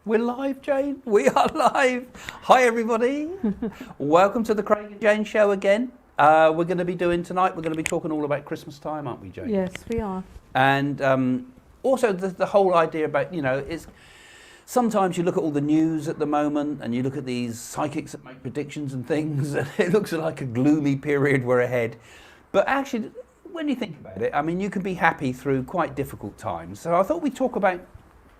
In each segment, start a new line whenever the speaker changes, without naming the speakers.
We're live, Jane. We are live. Hi, everybody. Welcome to the Craig and Jane show again. We're going to be doing tonight, we're going to be talking all about Christmas time, aren't we, Jane?
Yes, we are.
And also the whole idea about, is sometimes you look at all the news at the moment and you look at these psychics that make predictions and things, and it looks like a gloomy period we're ahead. But actually, when you think about it, I mean, you can be happy through quite difficult times. So I thought we'd talk about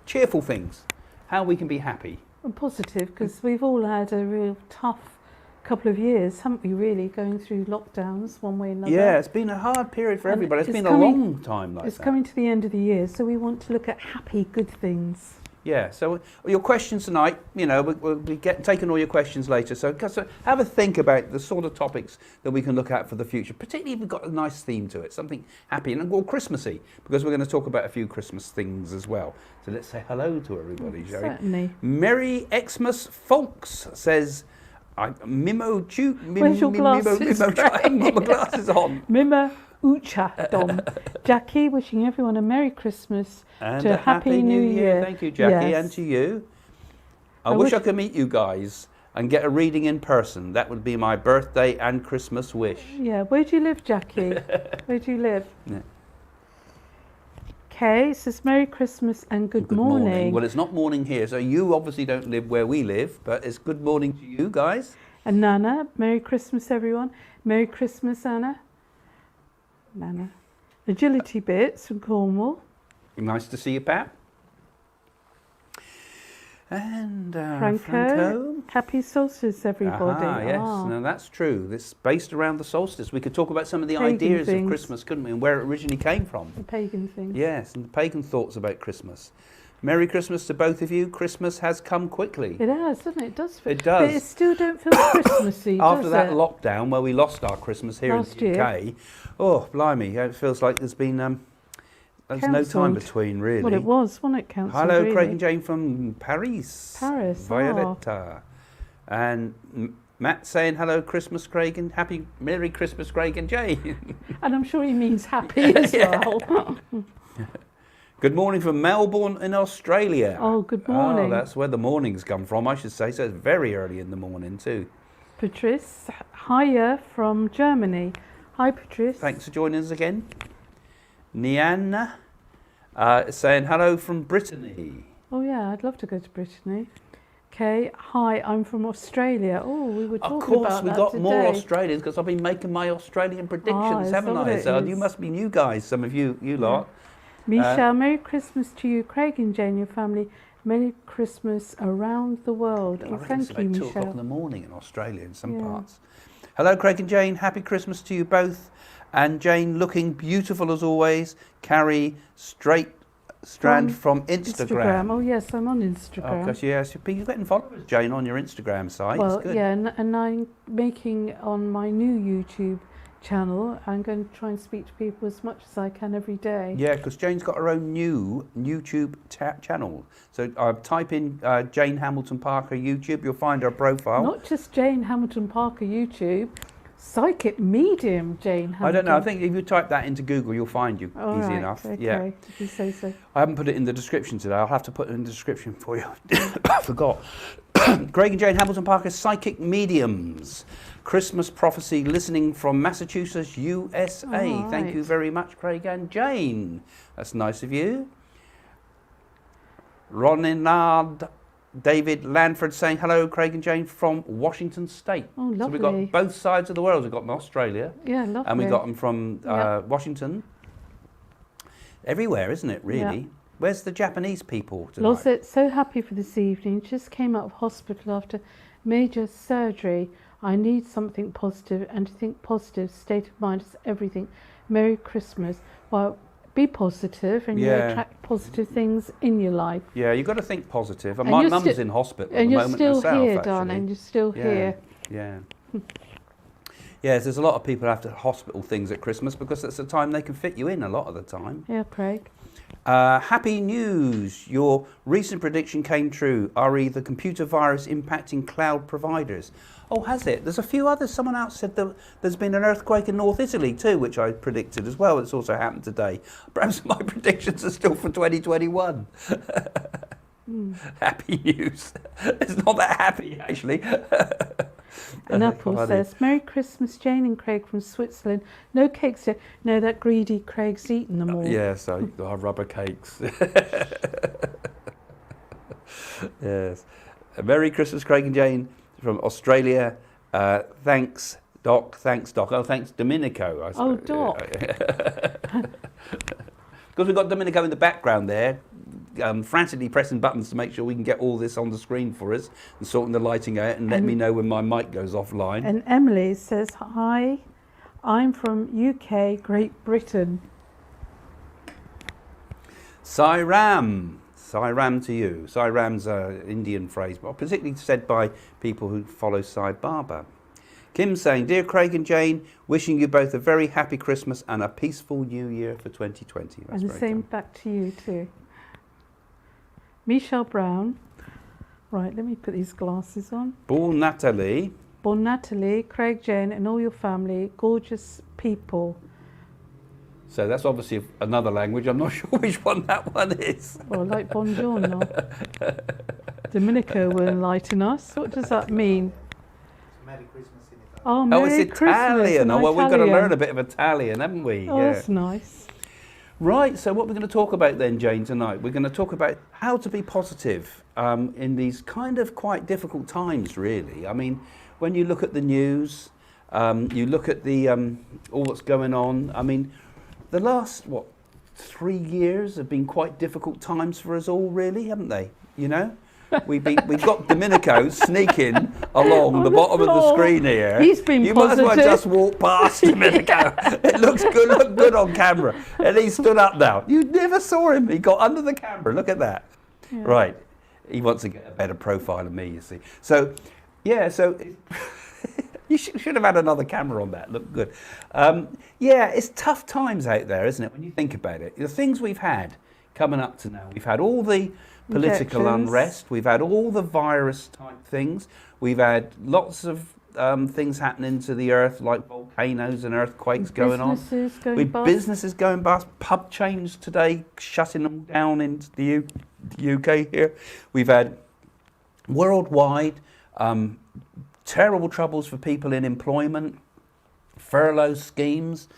cheerful things, how we can be happy.
And positive, because we've all had a real tough couple of years, haven't we, really, going through lockdowns one way or another.
Yeah, it's been a hard period for everybody. It's been a long time like that.
It's coming to the end of the year, so we want to look at happy, good things.
Yeah, so your questions tonight, we'll be taking all your questions later. So have a think about the sort of topics that we can look at for the future, particularly if we've got a nice theme to it, something happy and all Christmassy, because we're going to talk about a few Christmas things as well. So let's say hello to everybody, shall we?
Certainly.
Merry Xmas Folks says,
Where's your glasses?
I've got my glasses on.
Mimo Ucha Dom. Jackie, wishing everyone a Merry Christmas
and
to a Happy New Year.
Thank you, Jackie,
yes.
and to you. I wish I could meet you guys and get a reading in person. That would be my birthday and Christmas wish.
Yeah, where do you live, Jackie? Where do you live?
Yeah.
Okay, it says Merry Christmas and good morning.
Well, it's not morning here, so you obviously don't live where we live, but it's good morning to you guys.
And Nana, Merry Christmas, everyone. Merry Christmas, Anna. Nana. Agility Bits from Cornwall.
Nice to see you, Pat. And
Franco. Happy solstice, everybody.
Yes, no, that's true. This is based around the solstice. We could talk about some of the ideas of Christmas, couldn't we, and where it originally came from.
The pagan things.
Yes, and the pagan thoughts about Christmas. Merry Christmas to both of you. Christmas has come quickly.
It has, doesn't it? It does.
It does.
But it still don't feel Christmassy,
After that lockdown where we lost our Christmas here
last
in the UK, oh, blimey, it feels like there's been... There's no time between, really.
Well, it was, wasn't it, Council?
Hello,
really?
Craig and Jane from Paris.
Paris,
Violetta. And Matt saying, hello, Christmas, Craig, and Merry Christmas, Craig and Jane.
And I'm sure he means happy as well.
Good morning from Melbourne in Australia.
Oh, good morning.
Oh, that's where the mornings come from, I should say. So it's very early in the morning, too.
Patrice, hiya from Germany. Hi, Patrice.
Thanks for joining us again. Nianna saying hello from Brittany.
Oh yeah, I'd love to go to Brittany. Okay, hi, I'm from Australia. Oh, we were talking about that today.
Of course, we got more Australians because I've been making my Australian predictions, haven't I? So you must be new guys, some of you lot.
Michelle, Merry Christmas to you, Craig and Jane, your family. Merry Christmas around the world. Oh, thank you, Michelle.
It's about 2 o'clock in the morning in Australia in some parts. Hello, Craig and Jane. Happy Christmas to you both. And Jane, looking beautiful as always. Carrie Straight Strand from Instagram.
Oh yes, I'm on Instagram.
Oh, gosh, yes, you're getting followers, Jane, on your Instagram site.
Well,
it's good.
yeah, and I'm making on my new YouTube channel. I'm going to try and speak to people as much as I can every day.
Yeah, because Jane's got her own new YouTube channel. So type in Jane Hamilton Parker YouTube. You'll find her profile.
Not just Jane Hamilton Parker YouTube. Psychic medium Jane Hamilton.
I don't know. I think if you type that into Google, you'll find you easy enough.
Okay,
yeah.
if you say so.
I haven't put it in the description today. I'll have to put it in the description for you. I forgot. Craig and Jane Hamilton Parker, Psychic Mediums. Christmas Prophecy, listening from Massachusetts, USA.
Right.
Thank you very much, Craig and Jane. That's nice of you. Ronald David Lanford saying hello, Craig and Jane from Washington State.
Oh, lovely.
So we've got both sides of the world. We've got them Australia.
Yeah, lovely.
And we got them from Washington. Everywhere, isn't it, really?
Yeah.
Where's the Japanese people tonight?
Lozette, so happy for this evening. Just came out of hospital after major surgery. I need something positive, and to think positive state of mind is everything. Merry Christmas. Well, be positive and you attract positive things in your life.
Yeah, you've got to think positive. And my mum's in hospital at the moment
herself. And you're still here,
actually.
darling. You're still here.
Yeah. Yes, there's a lot of people who have to hospital things at Christmas because it's the time they can fit you in a lot of the time.
Yeah, Craig.
Happy news. Your recent prediction came true. RE, the computer virus impacting cloud providers. Oh, has it? There's a few others. Someone else said that there's been an earthquake in North Italy too, which I predicted as well. It's also happened today. Perhaps my predictions are still for 2021. Happy news. It's not that happy, actually.
And Apple says, Merry Christmas, Jane and Craig from Switzerland. No cakes yet. No, that greedy Craig's eaten them all.
Yes, our rubber cakes. Yes. Merry Christmas, Craig and Jane from Australia. Thanks, Doc. Thanks, Doc. Oh, thanks, Domenico. I
Oh,
suppose.
Doc.
Because we've got Domenico in the background there, frantically pressing buttons to make sure we can get all this on the screen for us and sorting the lighting out and let me know when my mic goes offline.
And Emily says, hi, I'm from UK, Great Britain.
Sairam. Sairam to you. Sairam's an Indian phrase, but particularly said by people who follow Sai Baba. Kim saying, Dear Craig and Jane, wishing you both a very happy Christmas and a peaceful New Year for 2020. That's
And the same back to you too. Michelle Brown. Right, let me put these glasses on.
Born Natalie.
Bon Natalie, Craig, Jane and all your family, gorgeous people.
So that's obviously another language. I'm not sure which one that one is.
Well, like buongiorno. Domenico will enlighten us. What does that mean?
Merry Christmas in Italian.
Oh, Merry
it's
Christmas
Italian.
in
Oh, well, we've got to
Italian.
learn a bit of Italian, haven't we?
Oh, that's nice.
Right, so what we're going to talk about then, Jane, tonight, we're going to talk about how to be positive in these kind of quite difficult times, really. I mean, when you look at the news, you look at the all that's going on. I mean, the last, 3 years have been quite difficult times for us all, really, haven't they? You know? We've got Domenico sneaking along the bottom of the screen here.
He's been
You
positive.
might as well just walk past Domenico. It looks good, look good on camera. And he stood up now. You never saw him. He got under the camera. Look at that.
Yeah.
Right. He wants to get a better profile of me, you see. So, yeah, so you should have had another camera on that. Look good. Yeah, it's tough times out there, isn't it, when you think about it? The things we've had coming up to now. We've had all the political
Injections.
unrest. We've had all the virus type things. We've had lots of things happening to the earth, like volcanoes and earthquakes going on.
Businesses going
With
bust.
businesses going bust, pub chains today shutting them down in the UK here. We've had worldwide terrible troubles for people in employment, furlough schemes.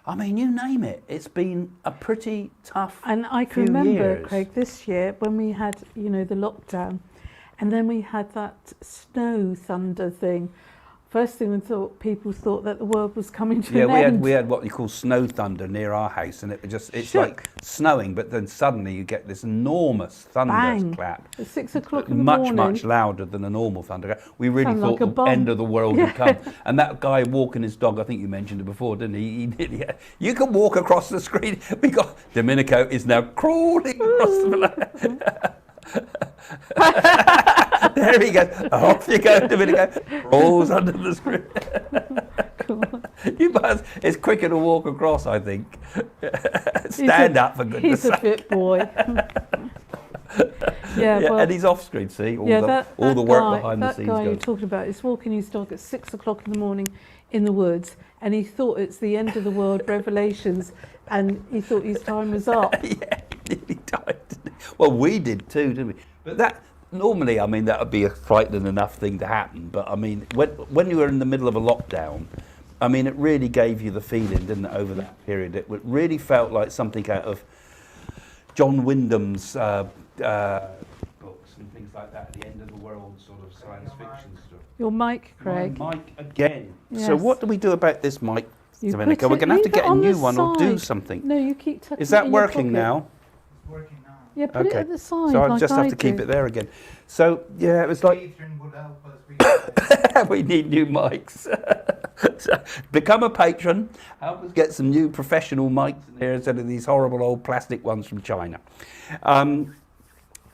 I mean, you name it. It's been a pretty tough
And I can
few
remember,
years.
Craig, this year when we had, the lockdown, and then we had that snow thunder thing. First thing people thought that the world was coming to
Yeah,
an end.
we had what you call snow thunder near our house, and it's
Shook.
like snowing, but then suddenly you get this enormous
Bang.
thunderclap.
At 6 o'clock in the
Much,
morning.
much louder than a normal thunder. We really
Sounded
thought
like a
the
bomb.
end of the world
Yeah.
had come. And that guy walking his dog, I think you mentioned it before, didn't he? He did, yeah. You can walk across the screen. We got Domenico is now crawling across the There he goes. Off you go, Domenico. Crawls under the screen. It's quicker to walk across, I think. Stand up, for goodness
He's a
sake.
fit boy.
Yeah,
well,
and he's off screen, see? All the work behind the scenes
That guy you're
goes.
talking about is walking his dog at 6 o'clock in the morning in the woods, and he thought it's the end of the world revelations, and he thought his time was up.
Yeah, he nearly died, didn't he? Well, we did too, didn't we? But that, normally, I mean, that would be a frightening enough thing to happen. But I mean, when you were in the middle of a lockdown, I mean, it really gave you the feeling, didn't it, over that period? It really felt like something out of John Wyndham's books and things like that, the end of the world sort of science fiction stuff.
Your mic, Craig.
My mic again.
Yes.
So what do we do about this mic,
You
Domenico?
put
We're
it-
going to have to
leave it
get a
on the
new one or do
side.
something.
No, you keep tucking
Is
it
that
in your
working
pocket.
now?
It's working now.
Yeah, put it
Okay.
at the side.
So I
like
just have
I
to keep
do.
it there again. So yeah, it was like
Patreon would help us.
we need new mics. So, become a patron. Help us get some new professional mics in here instead of these horrible old plastic ones from China.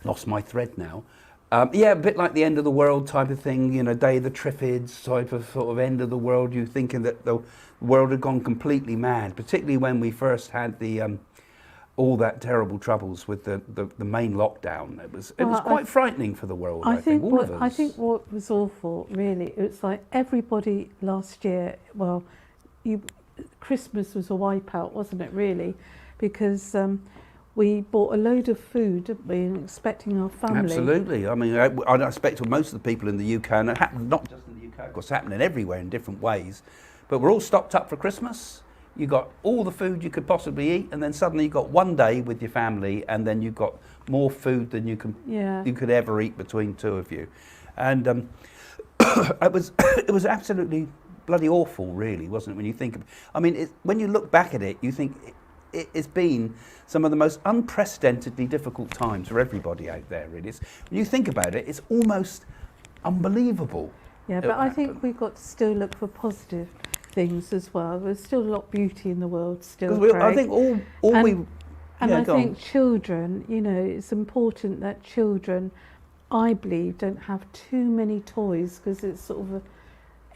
Lost my thread now. Yeah, a bit like the end of the world type of thing, Day of the Triffids type of sort of end of the world. You're thinking that the world had gone completely mad, particularly when we first had the all that terrible troubles with the main lockdown. It was quite frightening for the world. I think all of us.
I think what was awful, really, it was like everybody last year. Well, Christmas was a wipeout, wasn't it? Really, because we bought a load of food, didn't we, and expecting our family.
Absolutely. I mean, I expect most of the people in the UK, and it happens not just in the UK, of course, it's happening everywhere in different ways, but we're all stocked up for Christmas. You got all the food you could possibly eat, and then suddenly you got one day with your family, and then you've got more food than you could ever eat between two of you, and it was absolutely bloody awful, really, wasn't it? When you think of, I mean, when you look back at it, you think it's been some of the most unprecedentedly difficult times for everybody out there. Really, when you think about it, it's almost unbelievable.
Yeah, but I think we've got to still look for positive things as well. There's still a lot of beauty in the world still.
I think
I think children, you know, it's important that children, I believe, don't have too many toys, because it's sort of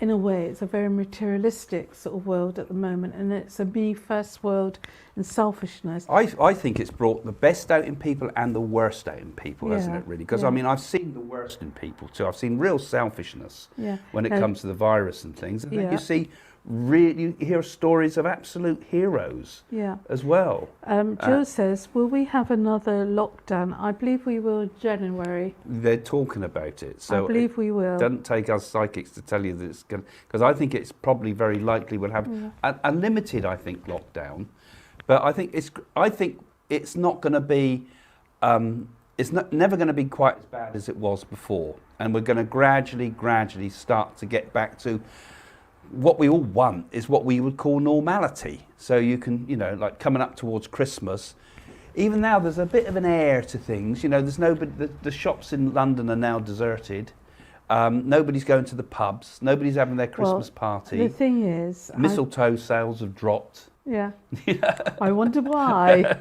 in a way, it's a very materialistic sort of world at the moment, and it's a me first world and selfishness.
I think it's brought the best out in people and the worst out in people, hasn't it, really? Because, I mean, I've seen the worst in people too. I've seen real selfishness when it comes to the virus and things. And then you see, you hear stories of absolute heroes as well.
Jill says, will we have another lockdown? I believe we will in January.
They're talking about it. So
I believe we will.
Doesn't take us psychics to tell you that it's going to, because I think it's probably very likely we'll have a limited, I think, lockdown. But I think it's not going to be, never going to be quite as bad as it was before. And we're going to gradually start to get back to what we all want is what we would call normality. So you can, you know, like coming up towards Christmas, even now there's a bit of an air to things. You know, there's nobody, the shops in London are now deserted. Nobody's going to the pubs. Nobody's having their Christmas party.
The thing is,
mistletoe sales have dropped.
Yeah. I wonder why.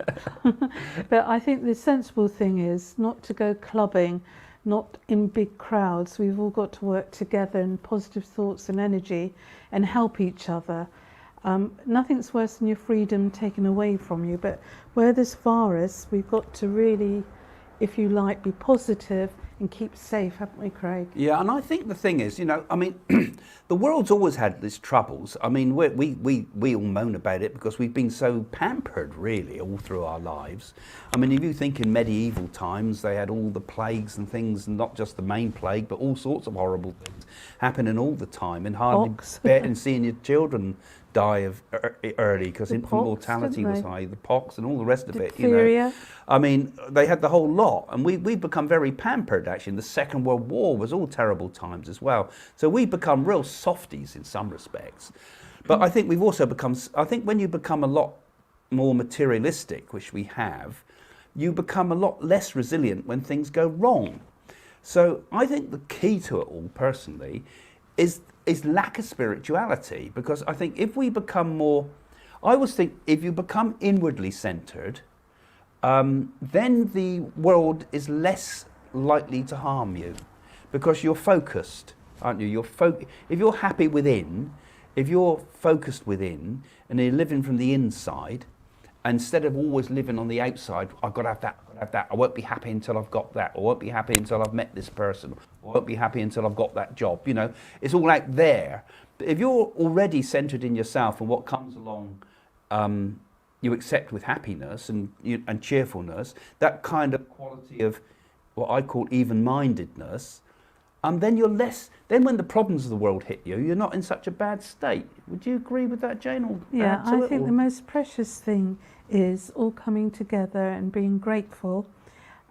But I think the sensible thing is not to go clubbing, not in big crowds. We've all got to work together in positive thoughts and energy and help each other. Nothing's worse than your freedom taken away from you. But where there's virus, we've got to really, if you like, be positive and keep safe, haven't we, Craig?
Yeah, and I think the thing is, you know, I mean, the world's always had these troubles. I mean, we all moan about it because we've been so pampered, really, all through our lives. I mean, if you think in medieval times, they had all the plagues and things, and not just the main plague, but all sorts of horrible things happening all the time, and hardly and seeing your children die of early because infant mortality was high, the pox and all the rest of it. You know, I mean, they had the whole lot, and we've become very pampered. Actually, the Second World War was all terrible times as well. So we've become real softies in some respects. But I think we've also become. I think when you become a lot more materialistic, which we have, you become a lot less resilient when things go wrong. So I think the key to it all, personally, is lack of spirituality, because I think if we become more, I always think if you become inwardly centered, then the world is less likely to harm you, because you're focused, aren't you? If you're happy within, if you're focused within, and you're living from the inside, instead of always living on the outside, I've got to have that, I've got to have that, I won't be happy until I've got that, I won't be happy until I've met this person, I won't be happy until I've got that job, you know, it's all out there. But if you're already centered in yourself and what comes along, you accept with happiness and cheerfulness, that kind of quality of what I call even-mindedness, then you're less, then when the problems of the world hit you, you're not in such a bad state. Would you agree with that, Jane? Or
yeah, I think the most precious thing is all coming together and being grateful.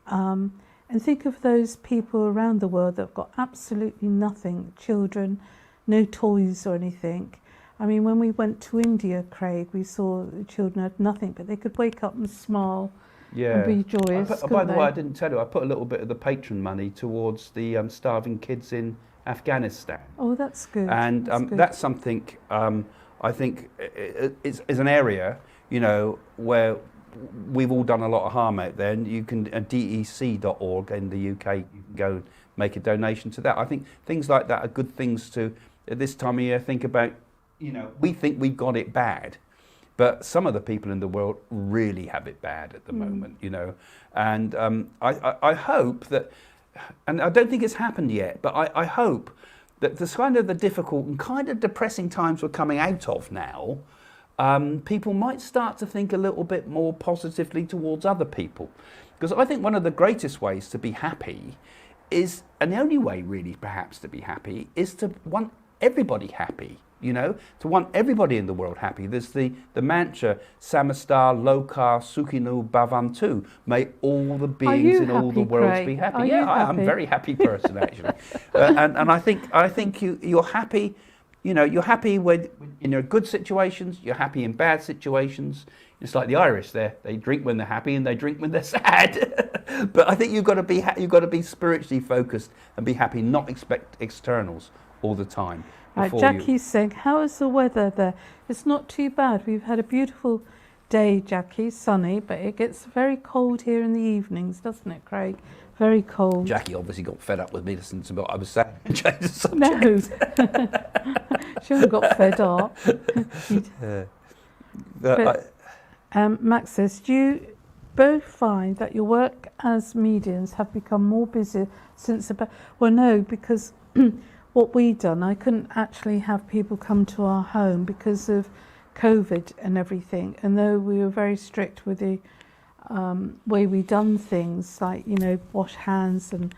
And think of those people around the world that have got absolutely nothing, children, no toys or anything. I mean, when we went to India, Craig, we saw the children had nothing, but they could wake up and smile and be joyous.
By the way, I didn't tell you, I put a little bit of the patron money towards the starving kids in Afghanistan.
Oh, that's good.
And that's something I think is an area, you know, where we've all done a lot of harm out there, and you can, dec.org in the UK, you can go and make a donation to that. I think things like that are good things to, at this time of year, think about. You know, we think we've got it bad, but some of the people in the world really have it bad at the moment, you know. And I hope that, and I don't think it's happened yet, but I hope that the kind of the difficult and kind of depressing times we're coming out of now, people might start to think a little bit more positively towards other people. Because I think one of the greatest ways to be happy is, and the only way really perhaps to be happy, is to want everybody happy, you know, to want everybody in the world happy. There's the mantra, Samasta Loka Sukhino Bhavantu, may all the beings in all the worlds be happy. Yeah, I'm a very happy person actually. And I think you're happy, you know, you're happy when in your good situations, you're happy in bad situations. It's like the Irish, they drink when they're happy and they drink when they're sad. But I think you've got to be spiritually focused and be happy, not expect externals all the time.
Right, Jackie's saying, how is the weather there? It's not too bad. We've had a beautiful day, Jackie, sunny, but it gets very cold here in the evenings, doesn't it, Craig? Very cold.
Jackie obviously got fed up with me listening to what I was saying. Change the subject.
No, she hasn't got fed up. Max says, do you both find that your work as mediums have become more busy since about... Well, no, because what we've done, I couldn't actually have people come to our home because of COVID and everything. And though we were very strict with the way we done things, like, you know, wash hands and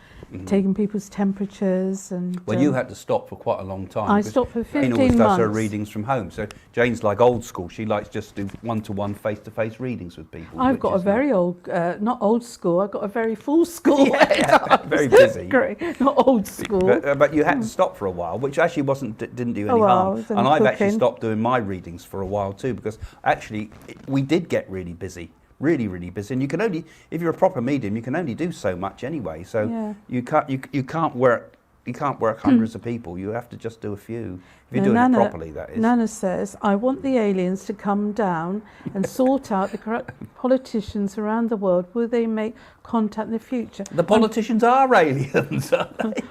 taking people's temperatures. And
well, you had to stop for quite a long time.
I stopped for 15 months.
Jane always does her readings from home. So Jane's like old school. She likes just to do one-to-one, face-to-face readings with people.
I've got a very old, not old school, I've got a very full school.
Yeah, very busy.
Great, not old school.
But you had to stop for a while, which actually didn't do any harm. And I've actually stopped doing my readings for a while too, because actually we did get really busy. Really busy, and you can only, if you're a proper medium, you can only do so much anyway. So you can't work hundreds of people. You have to just do a few if you're doing it properly. That is.
Nana says, I want the aliens to come down and sort out the corrupt politicians around the world. Will they make contact in the future?
The politicians are aliens, aren't they?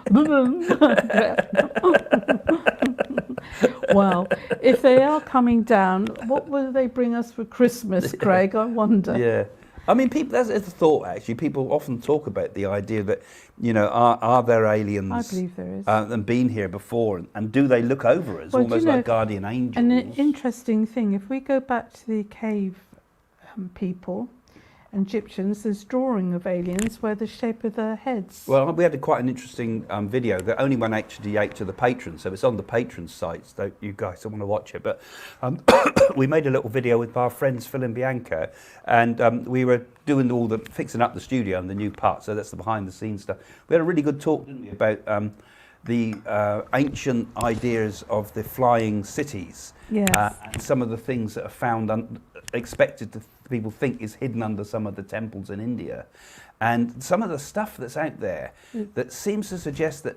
Well, if they are coming down, what will they bring us for Christmas, Craig? I wonder.
Yeah. I mean, people. That's a thought. Actually, people often talk about the idea that, you know, are there aliens?
I believe there is.
And been here before, and do they look over us,
well,
almost like guardian angels?
And an interesting thing, if we go back to the cave people, Egyptians, there's drawing of aliens where the shape of their heads.
Well, we had quite an interesting video that only went actually out to the patrons, so it's on the patrons' sites. So you guys don't want to watch it, but we made a little video with our friends Phil and Bianca, and we were doing all the fixing up the studio and the new part. So that's the behind-the-scenes stuff. We had a really good talk, didn't we, about the ancient ideas of the flying cities.
Yes.
And some of the things that are found unexpected to people think is hidden under some of the temples in India, and some of the stuff that's out there that seems to suggest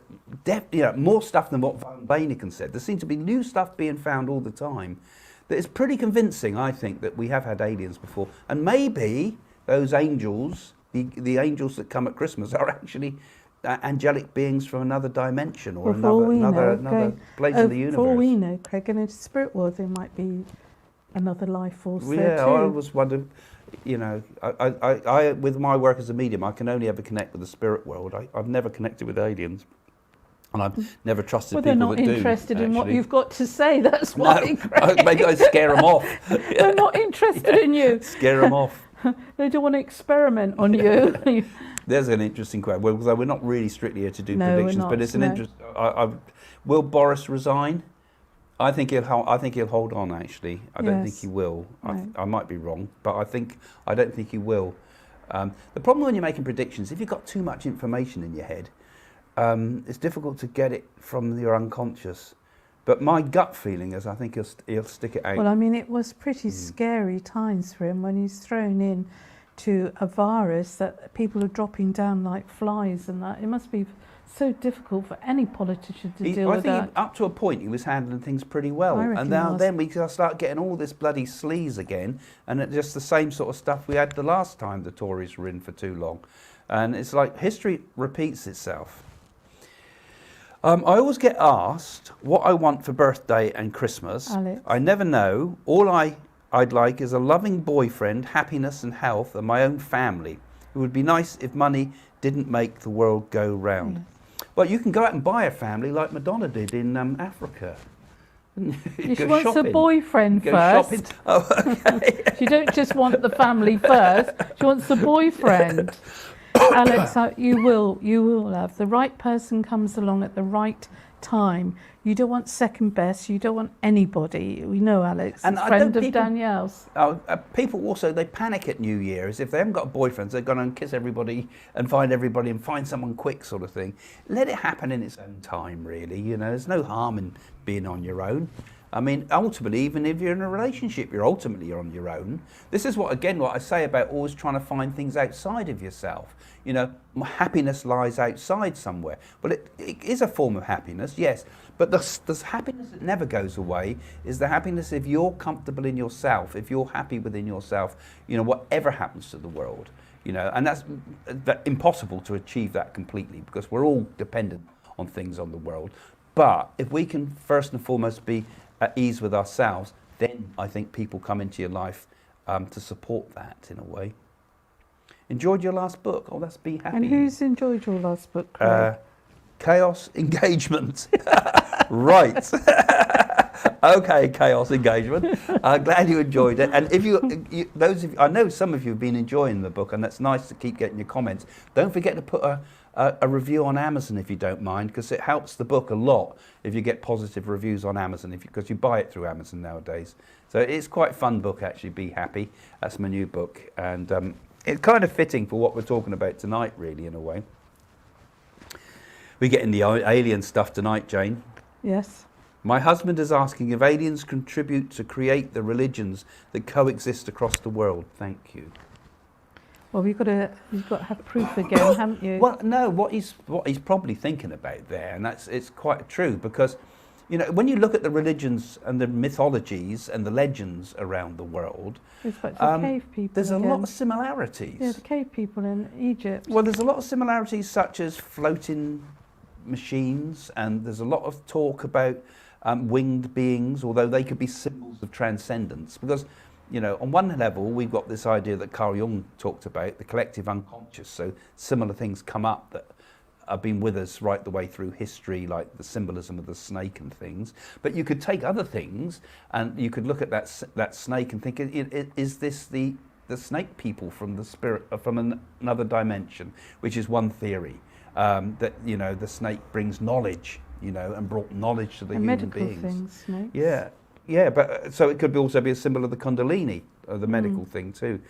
that more stuff than what Van Beineken said. There seems to be new stuff being found all the time that is pretty convincing, I think, that we have had aliens before, and maybe those angels, the angels that come at Christmas, are actually angelic beings from another dimension or another place in the universe.
For all we know, Craig, in the spirit world there might be another life force there too.
I always wondered, you know, I with my work as a medium, I can only ever connect with the spirit world. I've never connected with aliens, and I've never trusted people that do.
Well, they're not interested in what you've got to say. That's why.
No, maybe I scare them off.
They're not interested in you.
Scare them off.
They don't want to experiment on you.
There's an interesting question. Well, although we're not really strictly here to do
No,
predictions,
we're not,
but it's an interest. Will Boris resign? I think he'll hold on. Actually, I don't think he will.
Right.
I might be wrong, but I don't think he will. The problem when you're making predictions, if you've got too much information in your head, it's difficult to get it from your unconscious. But my gut feeling is I think he'll stick it out.
Well, I mean, it was pretty scary times for him when he's thrown in to a virus that people are dropping down like flies and that. It must be so difficult for any politician to deal with that.
I think up to a point he was handling things pretty well, and then we start getting all this bloody sleaze again, and it's just the same sort of stuff we had the last time the Tories were in for too long, and it's like history repeats itself. I always get asked what I want for birthday and Christmas.
Alex.
I never know. All I'd like is a loving boyfriend, happiness and health, and my own family. It would be nice if money didn't make the world go round. Well, you can go out and buy a family like Madonna did in Africa. You
She
go
wants a
shopping.
boyfriend
Go
first.
shopping. Oh, okay.
She don't just want the family first. She wants the boyfriend. Alex, you will have the right person comes along at the right time. You don't want second best. You don't want anybody. We know Alex,
And
is
I
friend
don't
of
people-
Danielle's.
People also, they panic at New Year as if they haven't got boyfriends, they're going to kiss everybody and find someone quick sort of thing. Let it happen in its own time, really. You know, there's no harm in being on your own. I mean, ultimately, even if you're in a relationship, you're on your own. This is what I say about always trying to find things outside of yourself. You know, happiness lies outside somewhere. Well, it is a form of happiness, yes. But the happiness that never goes away is the happiness if you're comfortable in yourself, if you're happy within yourself, you know, whatever happens to the world. You know, and that's impossible to achieve that completely because we're all dependent on things on the world. But if we can first and foremost be at ease with ourselves, then I think people come into your life to support that in a way. Enjoyed your last book? Oh, that's Be Happy.
And who's enjoyed your last book, Craig?
Chaos Engagement. Right. Okay, Chaos Engagement. I'm glad you enjoyed it. And if those of you, I know some of you have been enjoying the book, and that's nice to keep getting your comments. Don't forget to put a review on Amazon if you don't mind, because it helps the book a lot if you get positive reviews on Amazon, because you buy it through Amazon nowadays. So it's quite a fun book, actually, Be Happy. That's my new book. And it's kind of fitting for what we're talking about tonight, really, in a way. We're getting the alien stuff tonight, Jane.
Yes.
My husband is asking if aliens contribute to create the religions that coexist across the world. Thank you.
Well, you've got to have proof again, haven't you?
Well, no, what he's probably thinking about there, and it's quite true, because, you know, when you look at the religions and the mythologies and the legends around the world,
it's like the cave people.
there's a
again.
lot of similarities.
Yeah, the cave people in Egypt.
Well, there's a lot of similarities, such as floating machines, and there's a lot of talk about winged beings, although they could be symbols of transcendence, because, you know, on one level we've got this idea that Carl Jung talked about, the collective unconscious, so similar things come up that have been with us right the way through history, like the symbolism of the snake and things. But you could take other things and you could look at that snake and think, is this the snake people from the spirit, from another dimension, which is one theory. That, you know, the snake brings knowledge, you know, and brought knowledge to the human
medical
beings.
things, snakes.
Yeah, but so it could also be a symbol of the Kundalini, of the medical thing too.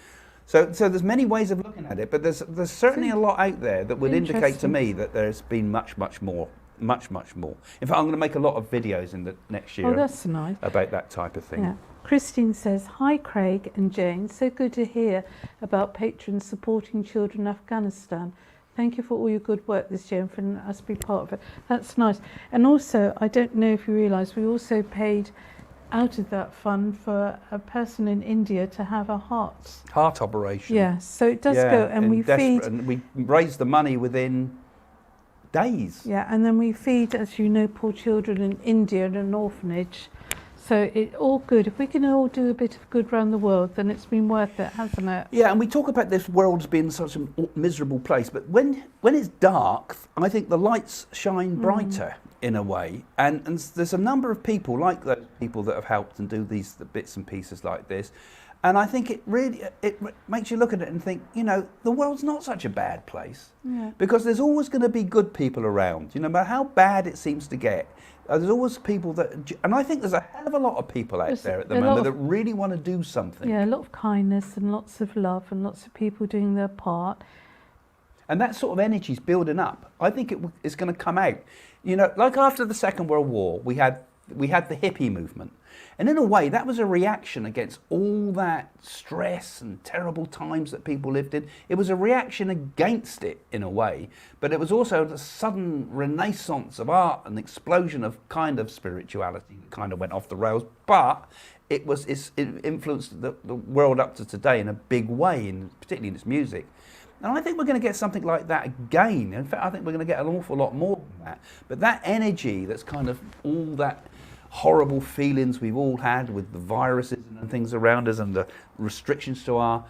So there's many ways of looking at it, but there's certainly a lot out there that would indicate to me that there's been much more. In fact, I'm going to make a lot of videos in the next year.
Oh, that's nice.
About that type of thing.
Yeah. Christine says, "Hi Craig and Jane, so good to hear about patrons supporting children in Afghanistan. Thank you for all your good work this year and for letting us be part of it." That's nice. And also, I don't know if you realise, we also paid out of that fund for a person in India to have a heart
operation.
Yeah, so it does go, and we feed.
And we raise the money within days.
Yeah, and then we feed, as you know, poor children in India in an orphanage. So it's all good. If we can all do a bit of good around the world, then it's been worth it, hasn't it?
Yeah, and we talk about this world as being such a miserable place, but when it's dark, I think the lights shine brighter in a way. And there's a number of people, like those people that have helped and do the bits and pieces like this. And I think it makes you look at it and think, you know, the world's not such a bad place.
Yeah.
Because there's always going to be good people around, you know, no matter how bad it seems to get. There's always people and I think there's a hell of a lot of people out there at the moment that really want to do something.
Yeah, a lot of kindness and lots of love and lots of people doing their part.
And that sort of energy is building up. I think it's going to come out. You know, like after the Second World War, we had the hippie movement. And in a way, that was a reaction against all that stress and terrible times that people lived in. It was a reaction against it, in a way. But it was also the sudden renaissance of art and explosion of kind of spirituality that kind of went off the rails. But it influenced the world up to today in a big way, particularly in its music. And I think we're going to get something like that again. In fact, I think we're going to get an awful lot more than that. But that energy, that's kind of all that horrible feelings we've all had with the viruses and things around us and the restrictions to our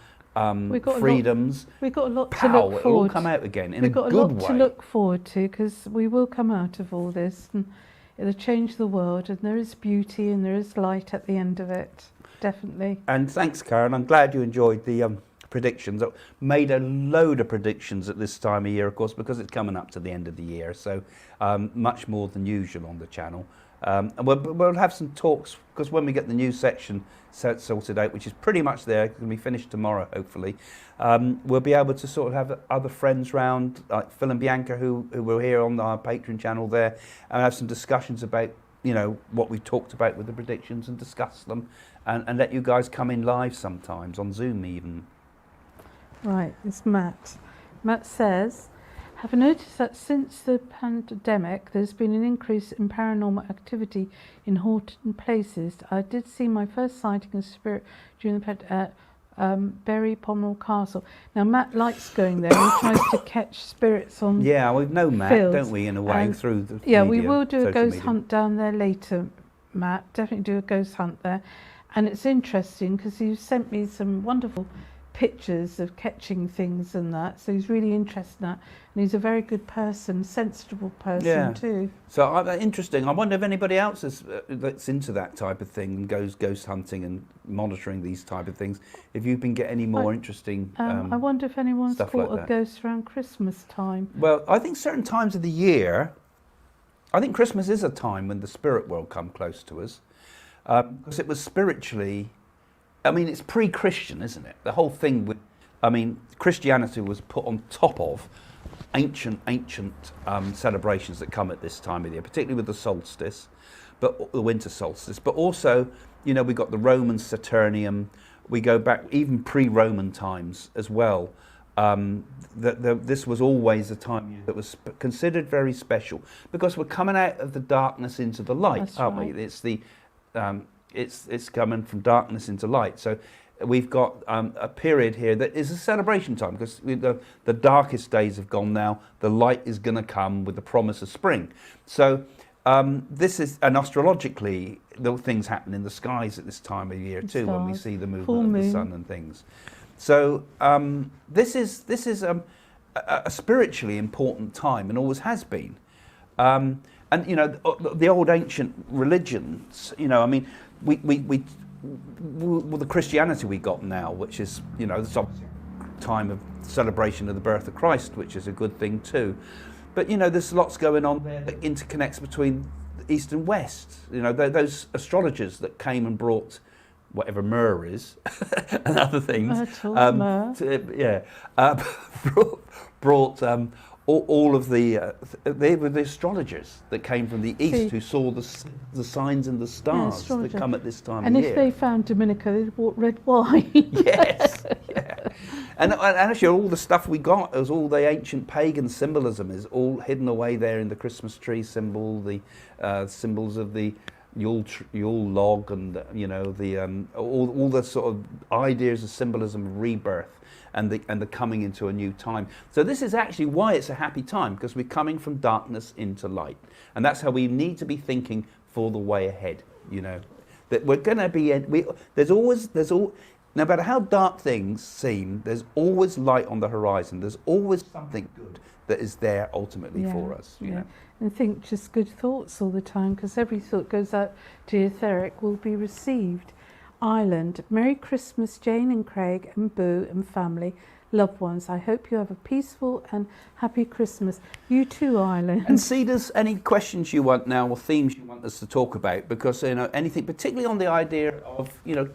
freedoms.
We've got a lot to
Pow,
look
it'll all
forward.
come out again in a
We've got
good
a lot
way.
to look forward to, because we will come out of all this. And It'll change the world, and there is beauty and there is light at the end of it. Definitely.
And thanks, Karen. I'm glad you enjoyed the predictions. I made a load of predictions at this time of year, of course, because it's coming up to the end of the year. So much more than usual on the channel. And we'll have some talks, because when we get the new section sorted out, which is pretty much there, it's going to be finished tomorrow, hopefully, we'll be able to sort of have other friends round, like Phil and Bianca, who were here on our Patreon channel there, and have some discussions about, you know, what we talked about with the predictions, and discuss them, and let you guys come in live sometimes, on Zoom even.
Right, it's Matt. Matt says, have noticed that since the pandemic there's been an increase in paranormal activity in haunted places. I did see my first sighting of spirit during the at Bury Pommel Castle. Now Matt likes going there. He tries to catch spirits on
Yeah, we've known Matt,
fields.
don't we, in a way, through the
Yeah,
media,
we will do a
social
ghost
media.
hunt down there later, Matt. Definitely do a ghost hunt there. And it's interesting because you sent me some wonderful pictures of catching things and that, so he's really interested in that, and he's a very good person, sensible person too.
So interesting. I wonder if anybody else is that's into that type of thing and goes ghost hunting and monitoring these type of things. If you can get any more interesting,
I wonder if anyone's
stuff
caught
like
a
that.
ghost around Christmas time.
Well, I think certain times of the year, I think Christmas is a time when the spirit world come close to us, because it was spiritually. I mean, it's pre-Christian, isn't it? The whole thing with, I mean, Christianity was put on top of ancient celebrations that come at this time of year, particularly with the solstice, but the winter solstice. But also, you know, we got the Roman Saturnium. We go back even pre-Roman times as well. This was always a time that was considered very special, because we're coming out of the darkness into the light,
That's
aren't
right.
we? It's the it's coming from darkness into light. So we've got a period here that is a celebration time, because the darkest days have gone now. The light is going to come with the promise of spring. So this is, and astrologically, the things happen in the skies at this time of year too, when we
Stars,
see the
full
movement of the
moon.
sun and things. So this is a spiritually important time, and always has been. And you know, the old ancient religions, you know, I mean, well, the Christianity we got now, which is, you know, it's obviously a time of celebration of the birth of Christ, which is a good thing too. But you know, there's lots going on there that interconnects between the East and West. You know, those astrologers that came and brought whatever myrrh is and other things.
Myrtle,
Brought all of they were the astrologers that came from the East, who saw the signs and the stars that
astrologer.
come at this time
And
of
if
year.
they found Dominica, they'd bought red wine.
Yes, yeah. And actually all the stuff we got is all the ancient pagan symbolism is all hidden away there in the Christmas tree symbol, the symbols of the Yule log, and you know, the all the sort of ideas of symbolism of rebirth and the coming into a new time. So this is actually why it's a happy time, because we're coming from darkness into light, and that's how we need to be thinking for the way ahead. You know, that we're going to be. No matter how dark things seem, there's always light on the horizon. There's always something good that is there ultimately for us. You know.
And think just good thoughts all the time, because every thought goes out to your etheric will be received. Ireland, Merry Christmas, Jane and Craig and Boo and family, loved ones. I hope you have a peaceful and happy Christmas. You too, Ireland.
And see, there's any questions you want now or themes you want us to talk about, because you know, anything, particularly on the idea of, you know,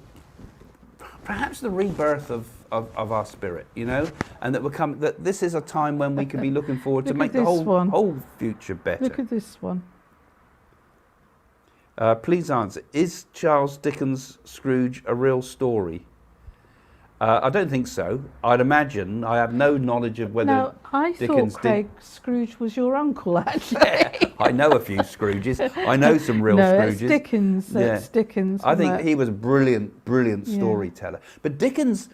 perhaps the rebirth of our spirit, you know, and that this is a time when we can be looking forward to
Look
make
at
the
this one.
whole future better.
Look at this one.
Please answer, is Charles Dickens' Scrooge a real story? I don't think so. I'd imagine, I have no knowledge of whether
Now, I
Dickens
thought Craig Scrooge was your uncle, actually.
Yeah, I know a few Scrooges. I know some real
no,
Scrooges.
that's Dickens. That's Dickens.
I think
wasn't it?
he was a brilliant storyteller. But Dickens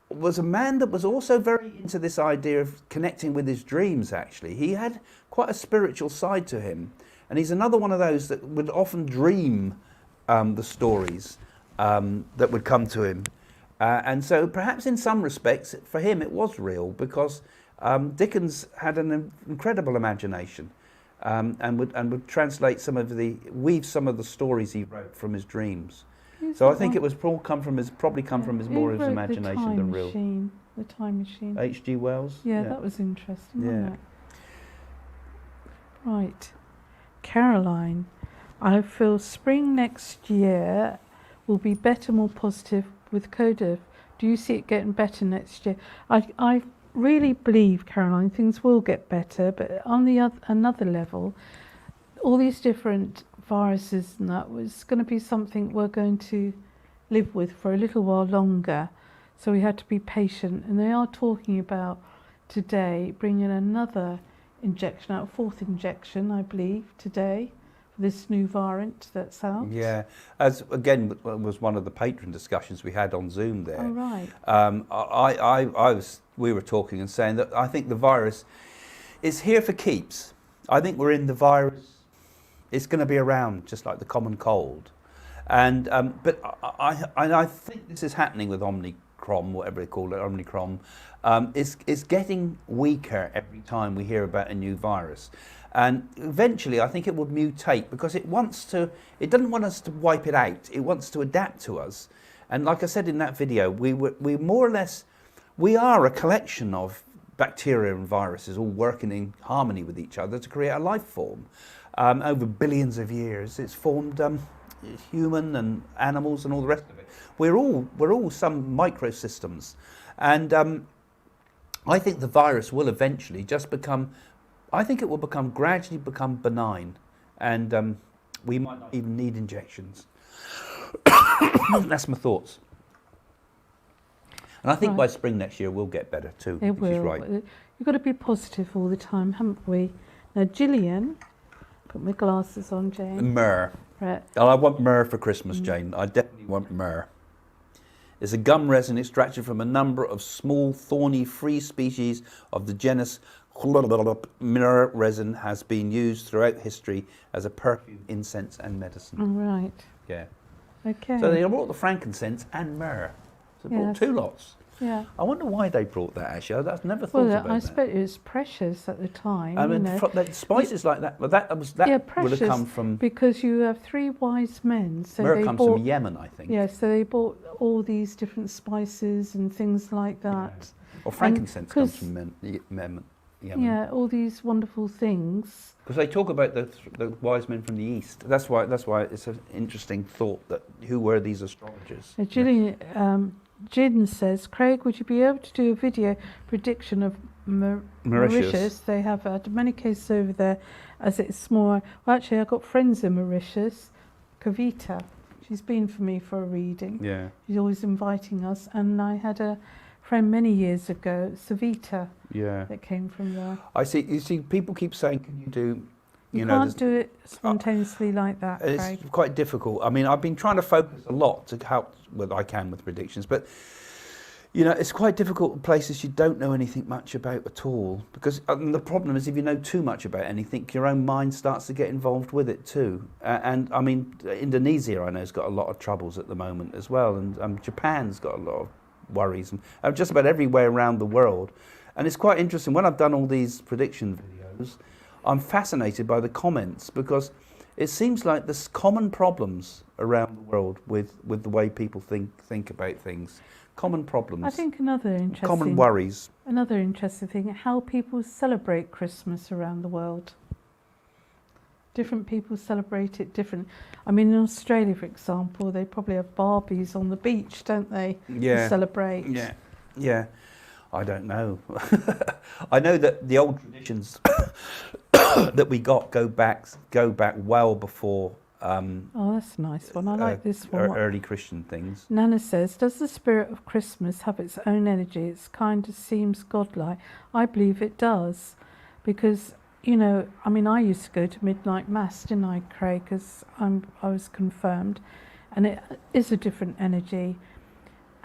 was a man that was also very into this idea of connecting with his dreams, actually. He had quite a spiritual side to him. And he's another one of those that would often dream the stories that would come to him. And so perhaps in some respects, for him, it was real, because Dickens had an incredible imagination. and would translate weave some of the stories he wrote from his dreams.
Who's
So I
that
think
one?
it was probably come from his
Who
more of his
wrote
imagination than real.
The Time Machine.
H.G. Wells.
Yeah, that was interesting,
Yeah.
wasn't it? Right. Caroline, I feel spring next year will be better, more positive with CODIV. Do you see it getting better next year? I really believe, Caroline, things will get better, but on the another level, all these different viruses and that was going to be something we're going to live with for a little while longer. So we had to be patient, and they are talking about today bringing another injection out, fourth injection, I believe, today for this new variant that's out.
Yeah, as again was one of the patron discussions we had on Zoom there.
Oh, right.
We were talking and saying that I think the virus is here for keeps. I think we're in the virus. It's going to be around, just like the common cold. And but I think this is happening with Omicron, whatever they call it, Omicron. It's getting weaker every time we hear about a new virus. And eventually I think it will mutate because it doesn't want us to wipe it out. It wants to adapt to us. And like I said in that video, we more or less, we are a collection of bacteria and viruses all working in harmony with each other to create a life form. Over billions of years, it's formed human and animals and all the rest of it. We're all some microsystems, and I think the virus will eventually just become. I think it will gradually become benign, and we might not even need injections. That's my thoughts. And I think by spring next year we'll get better too.
It will.
She's right.
You've got to be positive all the time, haven't we? Now, Gillian, put my glasses on, Jane.
Myrrh.
Right.
Oh, I want myrrh for Christmas, Jane. I definitely want myrrh. It's a gum resin extracted from a number of small, thorny, free species of the genus. Myrrh resin has been used throughout history as a perfume, incense, and medicine.
All right.
Yeah.
Okay.
So they brought the frankincense and myrrh. So they brought
Yes.
two lots.
Yeah.
I wonder why they brought that, actually. I've never thought
Well,
about
I
that.
suppose it was precious at the time.
I mean,
you know.
spices like that, well, that
Yeah,
would have
precious,
come from.
because you have three wise men. So
Myrrh
they
comes
bought,
from Yemen, I think.
Yeah, so they bought all these different spices and things like that.
Or frankincense comes
'cause-
from Yemen.
Yeah, all these wonderful things.
Because they talk about the wise men from the east. That's why it's an interesting thought that who were these astrologers?
Jin says, Craig, would you be able to do a video prediction of Mauritius? They have many cases over there, as it's more. Well, actually, I've got friends in Mauritius. Kavita, she's been for me for a reading.
Yeah.
She's always inviting us, and I had a friend many years ago, Savita,
Yeah.
that came from there.
I see. You see, people keep saying, "Can you do?"
You
know,
can't do it spontaneously like that,
it's
Craig.
quite difficult. I mean, I've been trying to focus a lot to help what I can with predictions, but you know, it's quite difficult in places you don't know anything much about at all. Because the problem is, if you know too much about anything, your own mind starts to get involved with it too. And I mean, Indonesia, I know, has got a lot of troubles at the moment as well, and Japan's got a lot of worries, and just about everywhere around the world. And it's quite interesting when I've done all these prediction videos. I'm fascinated by the comments because it seems like there's common problems around the world with the way people think about things. Common problems.
I think
common worries.
Another interesting thing, how people celebrate Christmas around the world. Different people celebrate it different. I mean, in Australia, for example, they probably have Barbies on the beach, don't they?
Yeah.
To celebrate.
Yeah. Yeah. I don't know. I know that the old traditions that we got go back well before
Oh, that's a nice one. I like this one.
early Christian things.
Nana says, does the spirit of Christmas have its own energy? It kind of seems godlike. I believe it does. Because, you know, I mean, I used to go to midnight mass, didn't I, Craig? Because I was confirmed. And it is a different energy.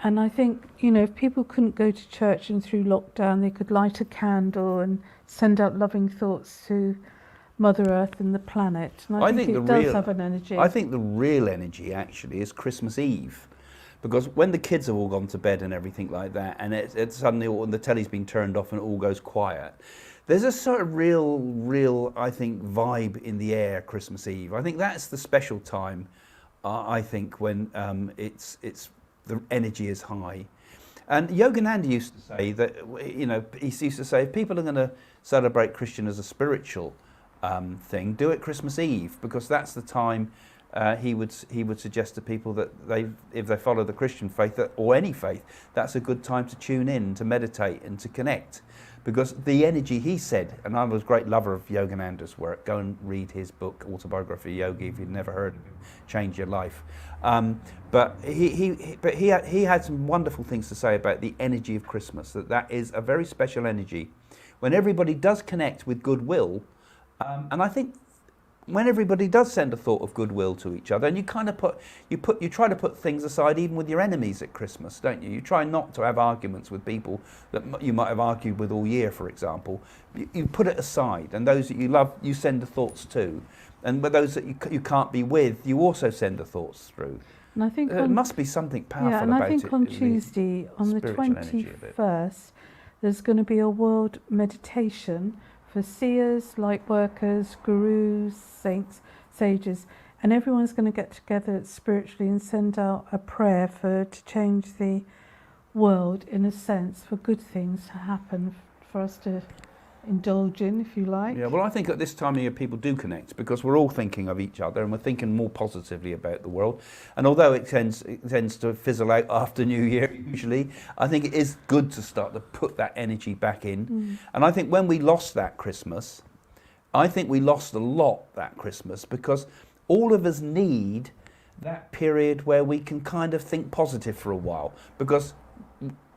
And I think, you know, if people couldn't go to church and through lockdown, they could light a candle and send out loving thoughts to Mother Earth and the planet. And I think it does have an energy.
I think the real energy actually is Christmas Eve. Because when the kids have all gone to bed and everything like that, and it's suddenly the telly's been turned off and it all goes quiet, There's a sort of real, I think, vibe in the air Christmas Eve. I think that's the special time. I think when it's the energy is high. And Yogananda used to say that, he used to say, if people are going to celebrate Christian as a spiritual thing, do it Christmas Eve, because that's the time he would suggest to people that if they follow the Christian faith or any faith, that's a good time to tune in, to meditate and to connect. Because the energy, he said, and I was a great lover of Yogananda's work, go and read his book, Autobiography of Yogi, if you've never heard of him, Change Your Life. But he had some wonderful things to say about the energy of Christmas, that is a very special energy. When everybody does connect with goodwill, and I think when everybody does send a thought of goodwill to each other, and you kind of you try to put things aside even with your enemies at Christmas, don't you? You try not to have arguments with people that you might have argued with all year, for example. You put it aside, and those that you love, you send the thoughts to. And with those that you can't be with, you also send the thoughts through.
And I think
there must be something powerful about it.
Yeah, and I think on Tuesday, on the 21st, there's going to be a world meditation for seers, light workers, gurus, saints, sages, and everyone's going to get together spiritually and send out a prayer to change the world, in a sense, for good things to happen, for us to indulge in, if you like.
Yeah, well, I think at this time of year people do connect, because we're all thinking of each other and we're thinking more positively about the world. And although it tends to fizzle out after New Year usually, I think it is good to start to put that energy back in. And I think when we lost that Christmas, I think we lost a lot that Christmas, because all of us need that period where we can kind of think positive for a while, because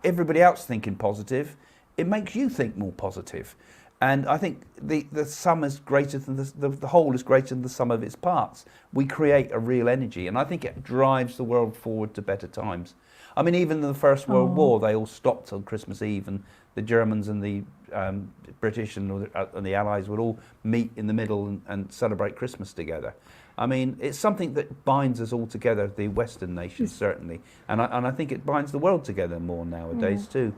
everybody else thinking positive, it makes you think more positive. And I think the sum is greater than the whole is greater than the sum of its parts. We create a real energy, and I think it drives the world forward to better times. I mean, even in the First World War, they all stopped on Christmas Eve, and the Germans and the British and the Allies would all meet in the middle and celebrate Christmas together. I mean, it's something that binds us all together, the Western nations certainly, and I think it binds the world together more nowadays too.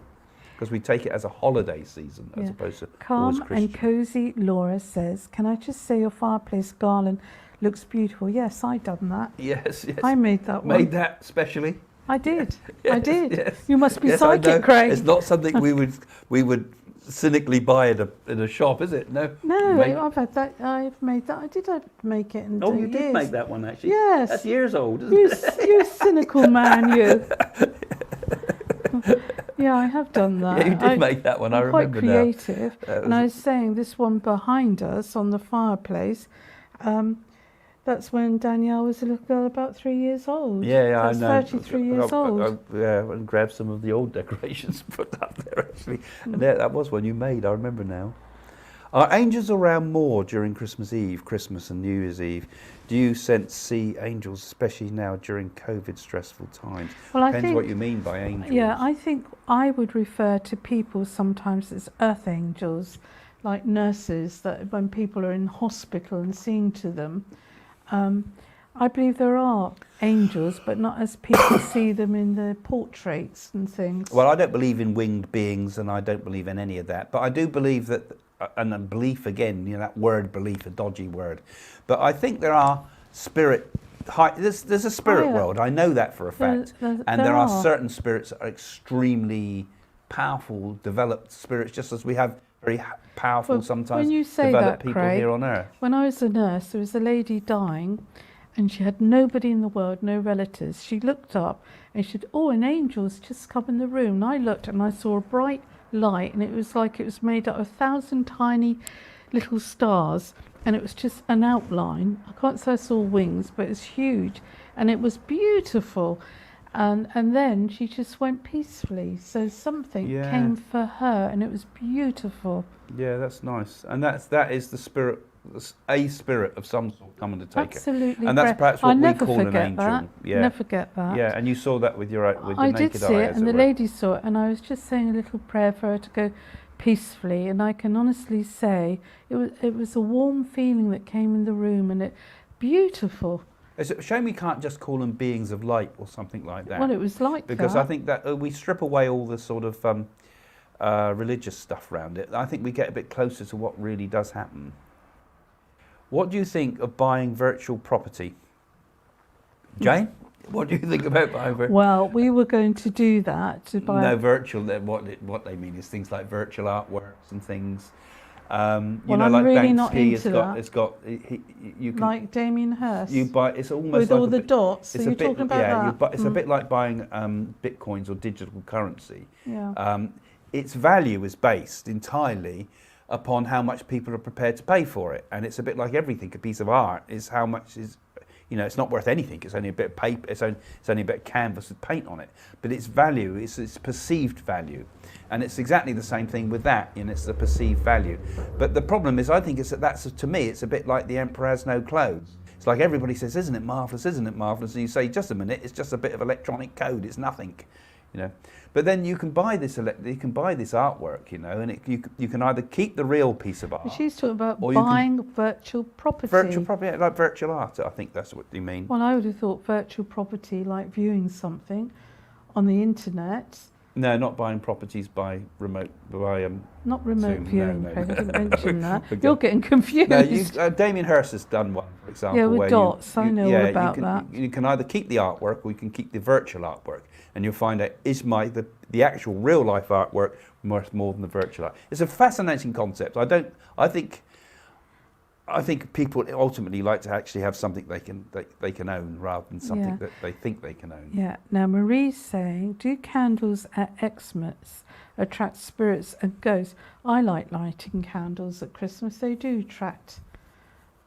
Because we take it as a holiday season as opposed to always
Calm
Christian.
and cozy Laura says, can I just say your fireplace garland looks beautiful? Yes, I done that.
Yes.
I made that one.
Made that specially?
I did.
Yes,
I did.
yes.
You must be
Yes,
psychic, Craig.
It's not something we would cynically buy in a shop, is it? No.
No, I've had that. I've made that. I did make it in
Oh, you
years.
did make that one actually.
Yes.
That's years old, isn't it?
You cynical man, you. Yeah, I have done that.
Yeah, you did make that one. I remember
quite creative. And I was saying this one behind us on the fireplace. That's when Danielle was a little girl, about 3 years old.
Yeah,
That's
I know.
33 years old.
Yeah, and grabbed some of the old decorations and put that there actually. And that was one you made. I remember now. Are angels around more during Christmas Eve, Christmas and New Year's Eve? Do you see angels, especially now during COVID stressful times?
Well,
Depends what you mean by angels.
Yeah, I think I would refer to people sometimes as earth angels, like nurses, that when people are in hospital and seeing to them. I believe there are angels, but not as people see them in the portraits and things.
Well, I don't believe in winged beings, and I don't believe in any of that. But I do believe that, and then belief again, that word belief, a dodgy word. But I think there are there's a spirit world. I know that for a fact. And there are certain spirits that are extremely powerful, developed spirits, just as we have very powerful, sometimes
when you say
developed
that,
people
Craig,
here on Earth.
When I was a nurse, there was a lady dying, and she had nobody in the world, no relatives. She looked up and she said, "Oh, an angel's just come in the room." And I looked and I saw a bright light, and it was like it was made up of 1,000 tiny little stars, and it was just an outline. I can't say I saw wings, but it was huge, and it was beautiful. And then she just went peacefully. So something came for her, and it was beautiful.
Yeah, that's nice. And that is the spirit, a spirit of some sort coming to take
Absolutely.
it. And that's perhaps what we call an angel.
That.
Yeah.
Never forget that.
Yeah, and you saw that with your naked eye.
I did see it, and the lady saw it, and I was just saying a little prayer for her to go peacefully. And I can honestly say it was a warm feeling that came in the room, and it beautiful.
It's a shame we can't just call them beings of light or something like that.
Well, it was like
because
that.
I think that we strip away all the sort of religious stuff around it, I think we get a bit closer to what really does happen. What do you think of buying virtual property? Jane, what do you think about buying virtual?
Well, we were going to do that to buy.
No, virtual. What they mean is things like virtual artworks and things.
Well, I'm really not into that.
It's got. You can,
like Damien Hirst.
You buy. It's almost
with
like
all
a
the
bit,
dots.
It's
So
a
you're
bit,
talking about
yeah,
that.
it's a bit like buying bitcoins or digital currency.
Yeah.
Its value is based entirely upon how much people are prepared to pay for it, and it's a bit like everything. A piece of art is how much is. It's not worth anything. It's only a bit of paper. It's only a bit of canvas with paint on it. But its value is its perceived value, and it's exactly the same thing with that. It's the perceived value. But the problem is, I think that's to me, it's a bit like the emperor has no clothes. It's like everybody says, "Isn't it marvelous? Isn't it marvelous?" And you say, "Just a minute. It's just a bit of electronic code. It's nothing." But then you can buy this. You can buy this artwork, and you can either keep the real piece of art.
But she's talking about
or
buying virtual property.
Virtual property, like virtual art. I think that's what you mean.
Well, I would have thought virtual property, like viewing something on the internet.
No, not buying properties by remote.
Not remote
Zoom.
viewing,
No.
Craig. I didn't mention that.
Okay.
You're getting confused.
No, Damien Hirst has done one, for example.
Yeah, with
where
dots. I know all about
you
that.
You can either keep the artwork or you can keep the virtual artwork, and you'll find out the actual real life artwork worth more than the virtual art. It's a fascinating concept. I think people ultimately like to actually have something they can own rather than something that they think they can own.
Yeah. Now Marie's saying, do candles at Xmas attract spirits and ghosts? I like lighting candles at Christmas. They do attract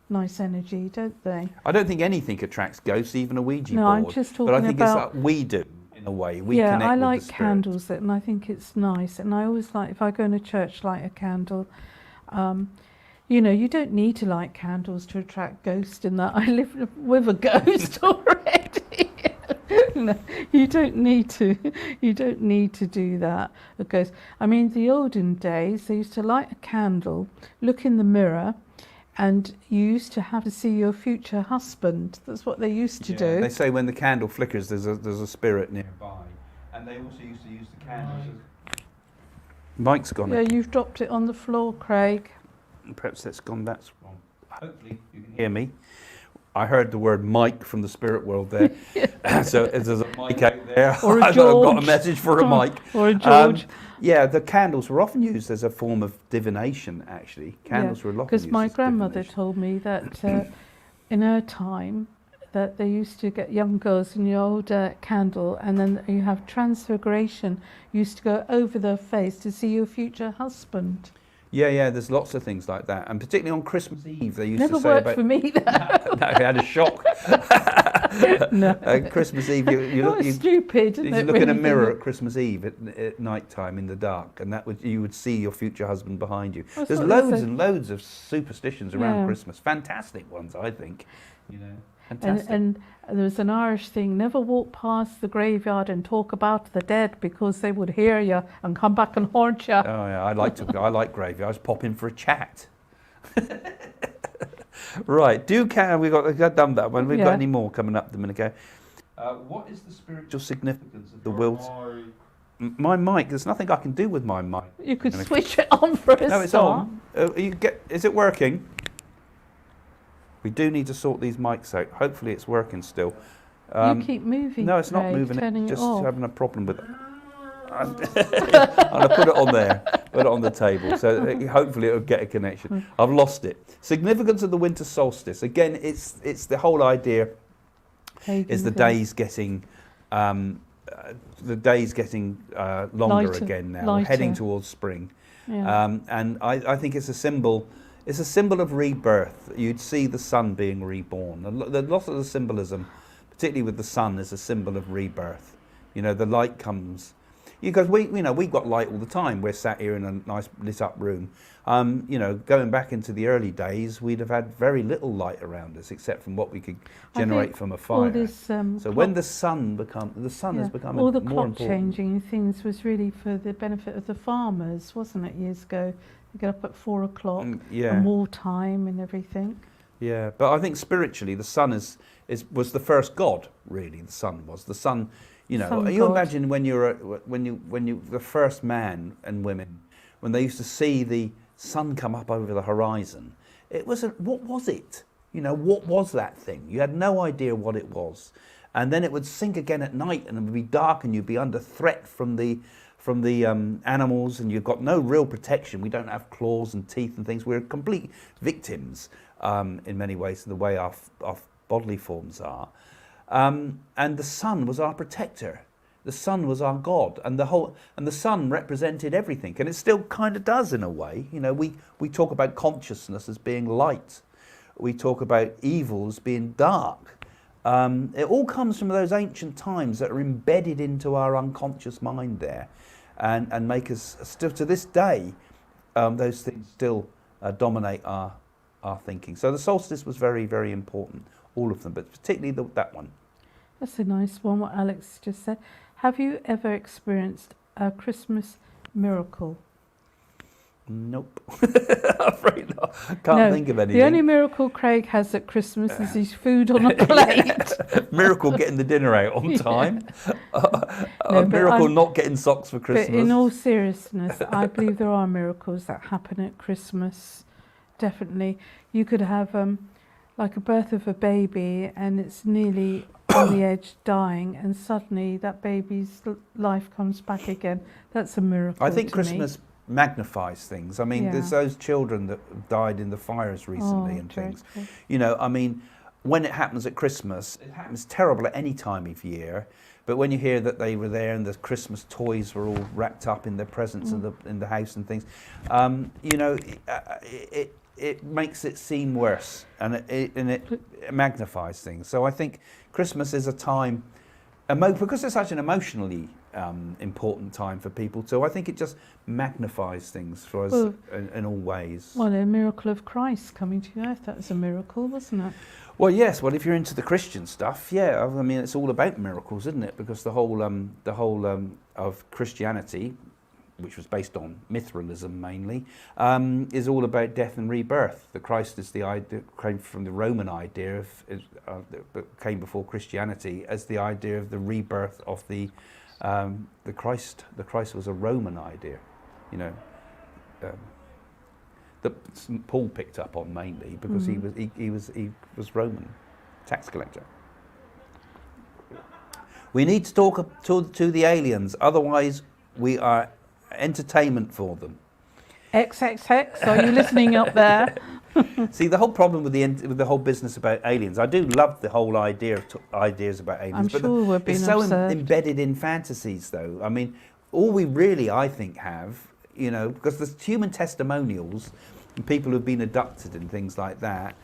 nice energy, don't they?
I don't think anything attracts ghosts, even a Ouija
No,
board.
I'm just talking
but I think
about.
it's like we do in a way. We
Yeah,
connect
I
with
like
the spirits.
candles, and I think it's nice. And I always like, if I go in a church, light a candle. You don't need to light candles to attract ghosts. In that, I live with a ghost already. No, you don't need to. You don't need to do that. A ghost. I mean, the olden days, they used to light a candle, look in the mirror, and you used to have to see your future husband. That's what they used to do.
They say when the candle flickers, there's a spirit nearby, and they also used to use the candles. Mike's gone.
Yeah, you've dropped it on the floor, Craig.
Perhaps that's gone. That's wrong. Hopefully you can hear me. I heard the word Mike from the spirit world there. So if there's a Mike out there,
Or a
I've
George.
got a message for a Mike.
Or a George.
Yeah, the candles were often used as a form of divination, actually. Candles were often used
because my
as
grandmother
divination.
told me that in her time that they used to get young girls in the old candle, and then you have transfiguration, used to go over their face to see your future husband.
Yeah, there's lots of things like that, and particularly on Christmas Eve, they used
Never
to say
worked
about.
for me, that.
No, I had a shock.
No.
Christmas Eve, you
Oh, it's stupid, isn't
you
it?
look in a
really?
mirror at Christmas Eve at night time in the dark, and you would see your future husband behind you.
That's
There's
what they
loads
say.
and loads of superstitions around
Yeah.
Christmas, fantastic ones, I think. Fantastic.
And there was an Irish thing, never walk past the graveyard and talk about the dead because they would hear you and come back and haunt you.
Oh yeah, I like graveyards. Pop in for a chat. Right, we've done that one. We've got
Yeah.
any more coming up a minute ago. What is the spiritual significance of the will? My mic. There's nothing I can do with my mic.
You could switch it on for a
No, it's
start.
on. Is it working? We do need to sort these mics out. Hopefully it's working still.
You keep moving.
No, it's not
Craig,
moving.
turning
It's
it
just
off.
having a problem with it. I'm going to put it on there. Put it on the table. So hopefully it'll get a connection. I've lost it. Significance of the winter solstice. Again, it's the whole idea
Pagan
is the
thing.
days getting longer
Lighter,
again now. We're
lighter.
heading towards spring.
Yeah.
And I think it's a symbol. It's a symbol of rebirth. You'd see the sun being reborn. A lot of the symbolism, particularly with the sun, is a symbol of rebirth. The light comes. Because we've got light all the time. We're sat here in a nice lit up room. Going back into the early days, we'd have had very little light around us, except from what we could generate from a fire.
All this,
So when the sun has become
all the
more
clock
important.
changing things was really for the benefit of the farmers, wasn't it? Years ago, you get up at 4 o'clock,
Yeah.
and wartime and everything.
Yeah, but I think spiritually, the sun was the first god. Really, the sun was the sun. You know,
Sun
you
god.
imagine when you the first man and women when they used to see the sun come up over the horizon. It was what was it? You know, what was that thing? You had no idea what it was, and then it would sink again at night, and it would be dark, and you'd be under threat from the animals, and you've got no real protection. We don't have claws and teeth and things. We're complete victims in many ways to the way our bodily forms are. And the sun was our protector. The sun was our God, and the sun represented everything, and it still kind of does in a way. You know, we talk about consciousness as being light. We talk about evil as being dark. It all comes from those ancient times that are embedded into our unconscious mind there, and make us still to this day. Those things still dominate our thinking. So the solstice was very, very important. All of them, but particularly that one.
That's a nice one, what Alex just said. Have you ever experienced a Christmas miracle?
Nope. I'm afraid not. Can't think of anything.
The only miracle Craig has at Christmas is his food on a plate.
Miracle getting the dinner out on time. A miracle not getting socks for Christmas.
But in all seriousness, I believe there are miracles that happen at Christmas. Definitely. You could have like a birth of a baby and it's nearly on the edge dying, and suddenly that baby's life comes back again. That's a miracle.
I think
to
Christmas magnifies things. I mean, there's those children that died in the fires recently and things. You know, I mean, when it happens at Christmas, it happens terrible at any time of year. But when you hear that they were there and the Christmas toys were all wrapped up in their presents in the house and things, you know, it makes it seem worse, and it magnifies things. So I think Christmas is a time, because it's such an emotionally important time for people too. I think it just magnifies things for us in all ways.
Well, a miracle of Christ coming to earth, that was a miracle, wasn't it?
Well, yes. Well, if you're into the Christian stuff, yeah. I mean, it's all about miracles, isn't it? Because the whole of Christianity, which was based on Mithraism mainly, is all about death and rebirth. The Christ is the idea, came from the Roman idea that came before Christianity as the idea of the rebirth of the Christ. The Christ was a Roman idea, you know, that Paul picked up on mainly because he was Roman, tax collector. We need to talk to the aliens, otherwise we are entertainment for them.
XXX, are you listening up there?
See, the whole problem with the whole business about aliens, I do love the whole idea of ideas about aliens,
I'm sure we're being
it's so
observed.
embedded in fantasies, though. I mean, all we really, I think, have, you know, because there's human testimonials and people who've been abducted and things like that,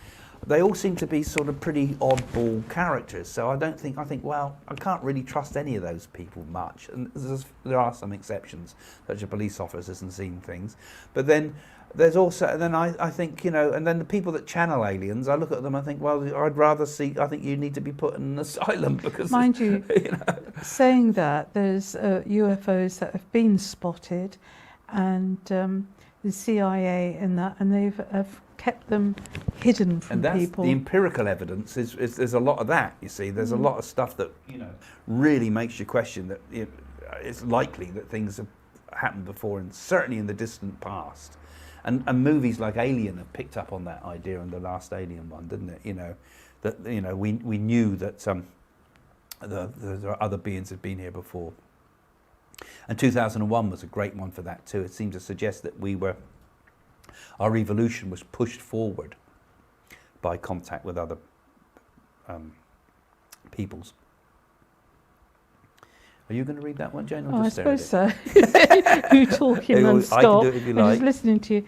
they all seem to be sort of pretty oddball characters. So I think, well, I can't really trust any of those people much. And there are some exceptions, such as police officers and seen things. But then there's also, and then I think, you know, and then the people that channel aliens, I look at them, I think, well, I'd rather see, I think you need to be put in an asylum because...
Mind you,
know.
saying that, there's UFOs that have been spotted, and the CIA and that, and have kept them hidden from
and that's
people.
The empirical evidence is there's a lot of that, you see. There's a lot of stuff that, you know, really makes you question that it's likely that things have happened before, and certainly in the distant past. And movies like Alien have picked up on that idea in the last Alien one, didn't it? You know, that, you know, we knew that the other beings had been here before. And 2001 was a great one for that too. It seemed to suggest that our evolution was pushed forward by contact with other peoples. Are you going to read that one, Jane?
I suppose so. You talking non-stop.
I can do it if you like.
I'm just listening to you.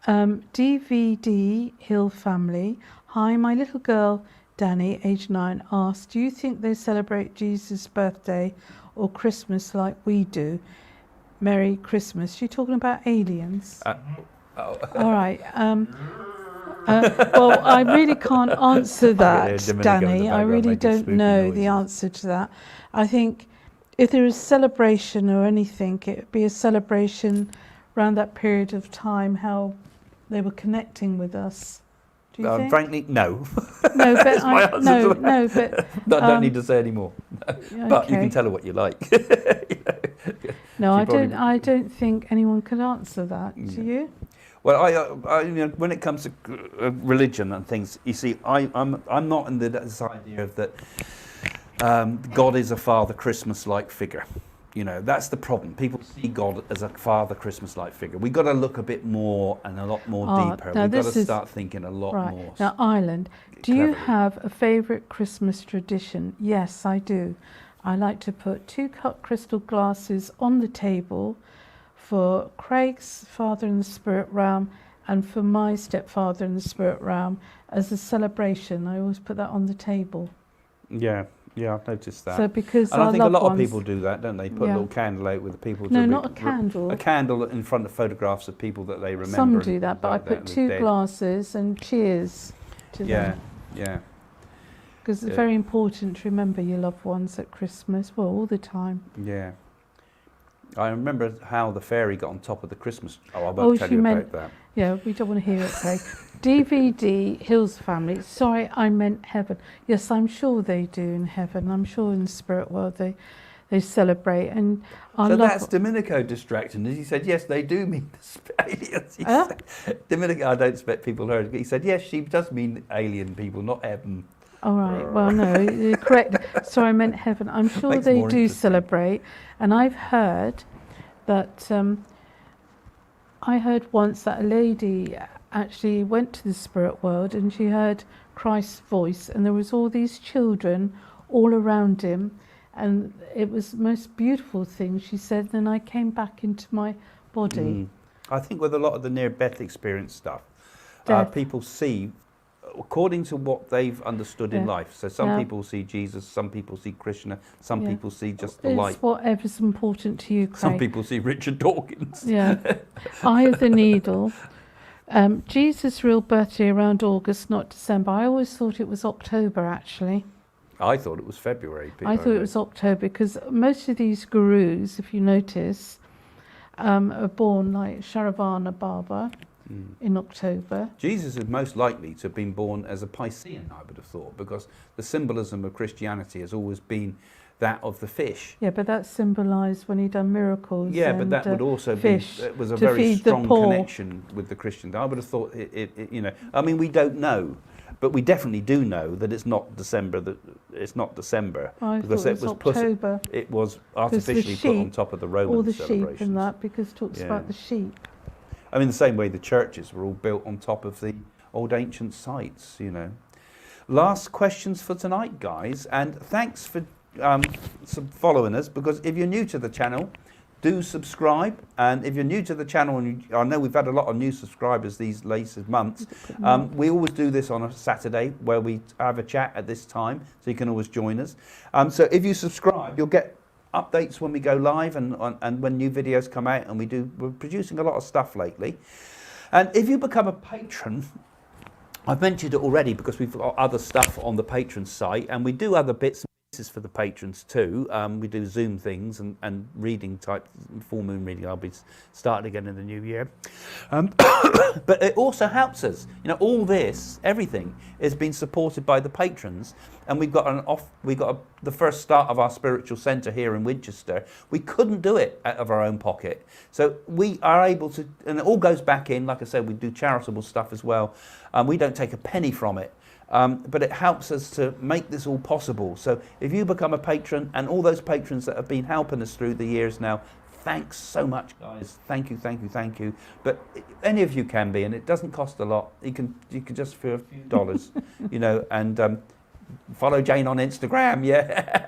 DVD Hill family. Hi, my little girl Danny, age 9, asked, do you think they celebrate Jesus' birthday or Christmas like we do? Merry Christmas. You're talking about aliens? All right. Well, I really can't answer that, Danny. I really don't know the answer to that. I think if there is celebration or anything, it would be a celebration around that period of time, how they were connecting with us. Do you think?
Frankly, no.
No, but
That's my answer to that.
no, but
I don't need to say any more. But you
okay.
can tell her what you like.
No,
She
I
probably-
don't. I don't think anyone could answer that. Do you?
Well, you know, when it comes to religion and things, you see, I'm not in this idea of that God is a Father Christmas-like figure. You know, that's the problem. People see God as a Father Christmas-like figure. We've got to look a bit more and a lot more deeper.
Now
We've got
this
to
is-
start thinking a lot
Right.
more.
Now, Ireland, do you
cleverly.
have a favourite Christmas tradition? Yes, I do. I like to put 2 cut crystal glasses on the table for Craig's father in the spirit realm and for my stepfather in the spirit realm as a celebration. I always put that on the table.
Yeah, I've noticed that.
So because
And I
our
think a
loved
lot of
ones-
people do that, don't they? Put a
Yeah.
little candle out with the people.
No,
to
not a candle.
A candle in front of photographs of people that they remember.
Some
and
do that, but
like
I put
and
2
dead.
glasses and cheers to
Yeah,
them.
yeah.
Because it's
Yeah.
very important to remember your loved ones at Christmas, well, all the time.
Yeah. I remember how the fairy got on top of the Christmas. Oh, I won't
Oh,
tell
she
you
meant-
about that.
Yeah, we don't want to hear it, Craig. DVD, Hills Family. Sorry, I meant heaven. Yes, I'm sure they do in heaven. I'm sure in the spirit world they celebrate. And I
So
love...
that's Domenico distracting. He said, yes, they do mean aliens. He
Huh?
said, Domenico, I don't expect people heard it, but he said, yes, she does mean alien people, not heaven.
All right, well, no, you're correct. Sorry, I meant heaven. I'm sure
Makes
they
more
do
interesting.
celebrate. And I've heard that... I heard once that a lady actually went to the spirit world and she heard Christ's voice, and there was all these children all around him, and it was the most beautiful thing. She said, then I came back into my body.
Mm. I think with a lot of the near-death experience stuff,
Death.
people see, according to what they've understood in
Yeah.
life. So some
Now-
people see Jesus, some people see Krishna, some
Yeah.
people see just the
It's
light.
whatever's important to you, Craig.
Some people see Richard Dawkins.
Yeah. Eye of the Needle. Jesus' real birthday around August, not December. I always thought it was October, actually.
I thought it was February.
I thought it was October because most of these gurus, if you notice, are born like Sharavana Baba in October.
Jesus is most likely to have been born as a Piscean, I would have thought, because the symbolism of Christianity has always been that of the fish.
Yeah, but that's symbolised when he done miracles.
Yeah, but
and,
that would also
fish
be, it was a
to
very
feed the
strong
poor.
connection with the Christians. I would have thought, you know, I mean, we don't know, but we definitely do know that it's not December,
I
because
thought it was October.
it was
the
artificially put on
sheep,
top of the Roman
all the sheep
celebrations.
and that, because it talks
Yeah.
about the sheep.
I mean, the same way the churches were all built on top of the old ancient sites, you know. Last questions for tonight, guys, and thanks for following us, because if you're new to the channel, do subscribe. And if you're new to the channel, and I know we've had a lot of new subscribers these latest months, we always do this on a Saturday where we have a chat at this time, so you can always join us. So if you subscribe, you'll get updates when we go live and when new videos come out, and we're producing a lot of stuff lately. And if you become a patron, I've mentioned it already because we've got other stuff on the patron site, and we do other bits and pieces for the patrons too. We do Zoom things and reading type, full moon reading. I'll be starting again in the new year. But it also helps us. You know, all this, everything, is being supported by the patrons. And we've got the first start of our spiritual centre here in Winchester. We couldn't do it out of our own pocket. So we are able to, and it all goes back in. Like I said, we do charitable stuff as well. We don't take a penny from it. But it helps us to make this all possible. So if you become a patron, and all those patrons that have been helping us through the years now, thanks so much, guys. Thank you, thank you, thank you. But any of you can be, and it doesn't cost a lot. You can just for a few dollars, you know, and follow Jane on Instagram, yeah,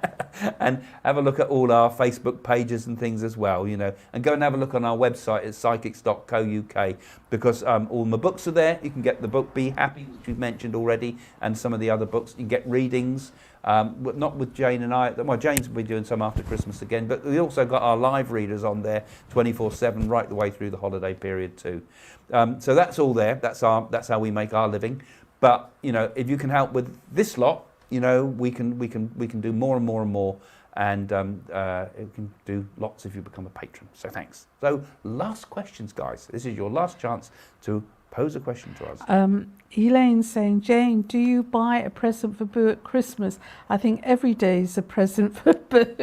and have a look at all our Facebook pages and things as well, you know, and go and have a look on our website at psychics.co.uk, because all my books are there. You can get the book Be Happy, which we've mentioned already, and some of the other books. You can get readings, not with Jane and I. Well, Jane's will be doing some after Christmas again, but we also got our live readers on there 24/7 right the way through the holiday period too. So that's all there. That's how we make our living. But you know, if you can help with this lot, you know, we can do more and more and more, and it can do lots if you become a patron. So thanks. So last questions, guys. This is your last chance to Pose a question to us.
Elaine saying, Jane, do you buy a present for Boo at Christmas? I think every day is a present for Boo.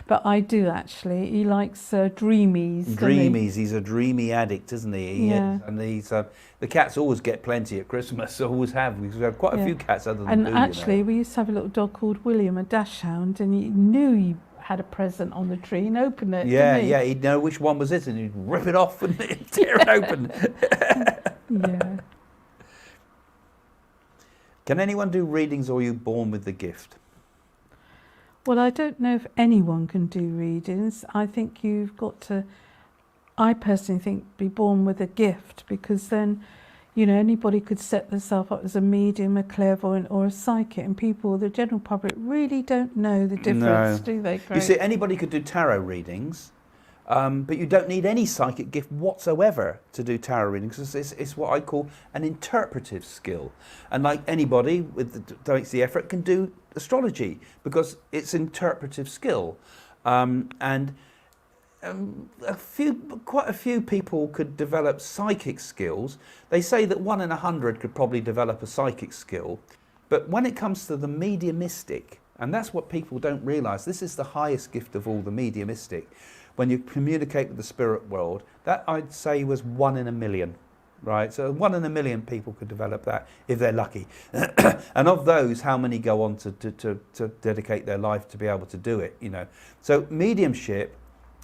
But I do actually. He likes dreamies.
Dreamies. He's a dreamy addict, isn't he?
Yeah.
And the cats always get plenty at Christmas. Always have. We have quite a few cats other than
And
Boo,
actually, we used to have a little dog called William, a dachshund, and he knew he had a present on the tree and opened it.
Yeah,
didn't he?
yeah. He'd know which one was it, and he'd rip it off and tear it open.
Yeah.
Can anyone do readings, or are you born with the gift?
Well, I don't know if anyone can do readings. I think you've got to, I personally think, be born with a gift, because then, you know, anybody could set themselves up as a medium, a clairvoyant or a psychic, and people, the general public, really don't know the difference, do they, Craig?
You see, anybody could do tarot readings, but you don't need any psychic gift whatsoever to do tarot readings, because it's what I call an interpretive skill. And like anybody that makes the effort can do astrology, because it's interpretive skill. Quite a few people could develop psychic skills. They say that 1 in 100 could probably develop a psychic skill. But when it comes to the mediumistic, and that's what people don't realise, this is the highest gift of all, the mediumistic. When you communicate with the spirit world, that I'd say was 1 in a million, right? So 1 in a million people could develop that if they're lucky. And of those, how many go on to dedicate their life to be able to do it, you know? So mediumship,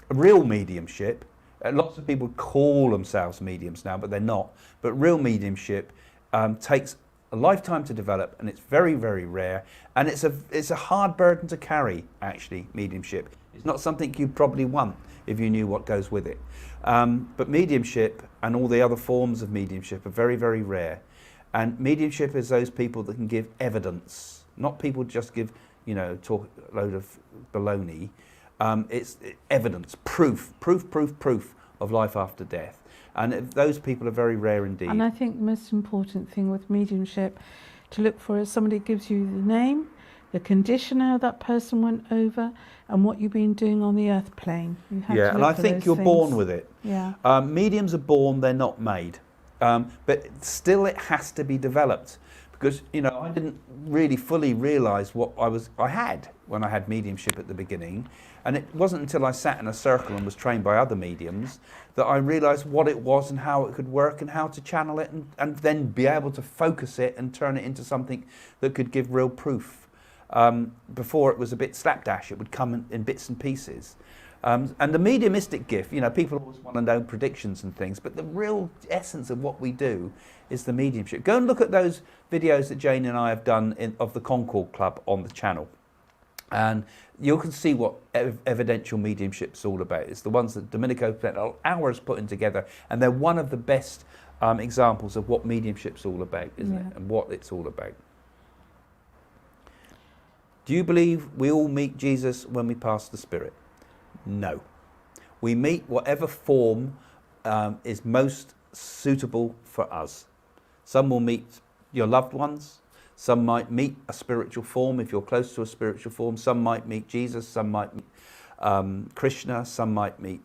real mediumship, lots of people call themselves mediums now, but they're not. But real mediumship takes a lifetime to develop, and it's very, very rare. And it's a hard burden to carry, actually, mediumship. It's not something you'd probably want if you knew what goes with it. But mediumship and all the other forms of mediumship are very, very rare. And mediumship is those people that can give evidence, not people just give, you know, talk a load of baloney. It's evidence, proof of life after death. And those people are very rare indeed.
And I think the most important thing with mediumship to look for is somebody gives you the name, the condition how that person went over, and what you've been doing on the earth plane. You have to
and
look
I
for
think
those
you're
things.
born with it.
Yeah.
Mediums are born, they're not made. But still it has to be developed. Because, you know, I didn't really fully realise what I had when I had mediumship at the beginning. And it wasn't until I sat in a circle and was trained by other mediums that I realised what it was and how it could work and how to channel it and then be able to focus it and turn it into something that could give real proof. Before it was a bit slapdash, it would come in bits and pieces. And the mediumistic gift, you know, people always want to know predictions and things, but the real essence of what we do is the mediumship. Go and look at those videos that Jane and I have done of the Concord Club on the channel. And you can see what evidential mediumship's all about. It's the ones that Domenico spent hours putting together, and they're one of the best examples of what mediumship's all about, isn't it? And what it's all about. Do you believe we all meet Jesus when we pass the Spirit? No. We meet whatever form is most suitable for us. Some will meet your loved ones. Some might meet a spiritual form if you're close to a spiritual form. Some might meet Jesus. Some might meet Krishna. Some might meet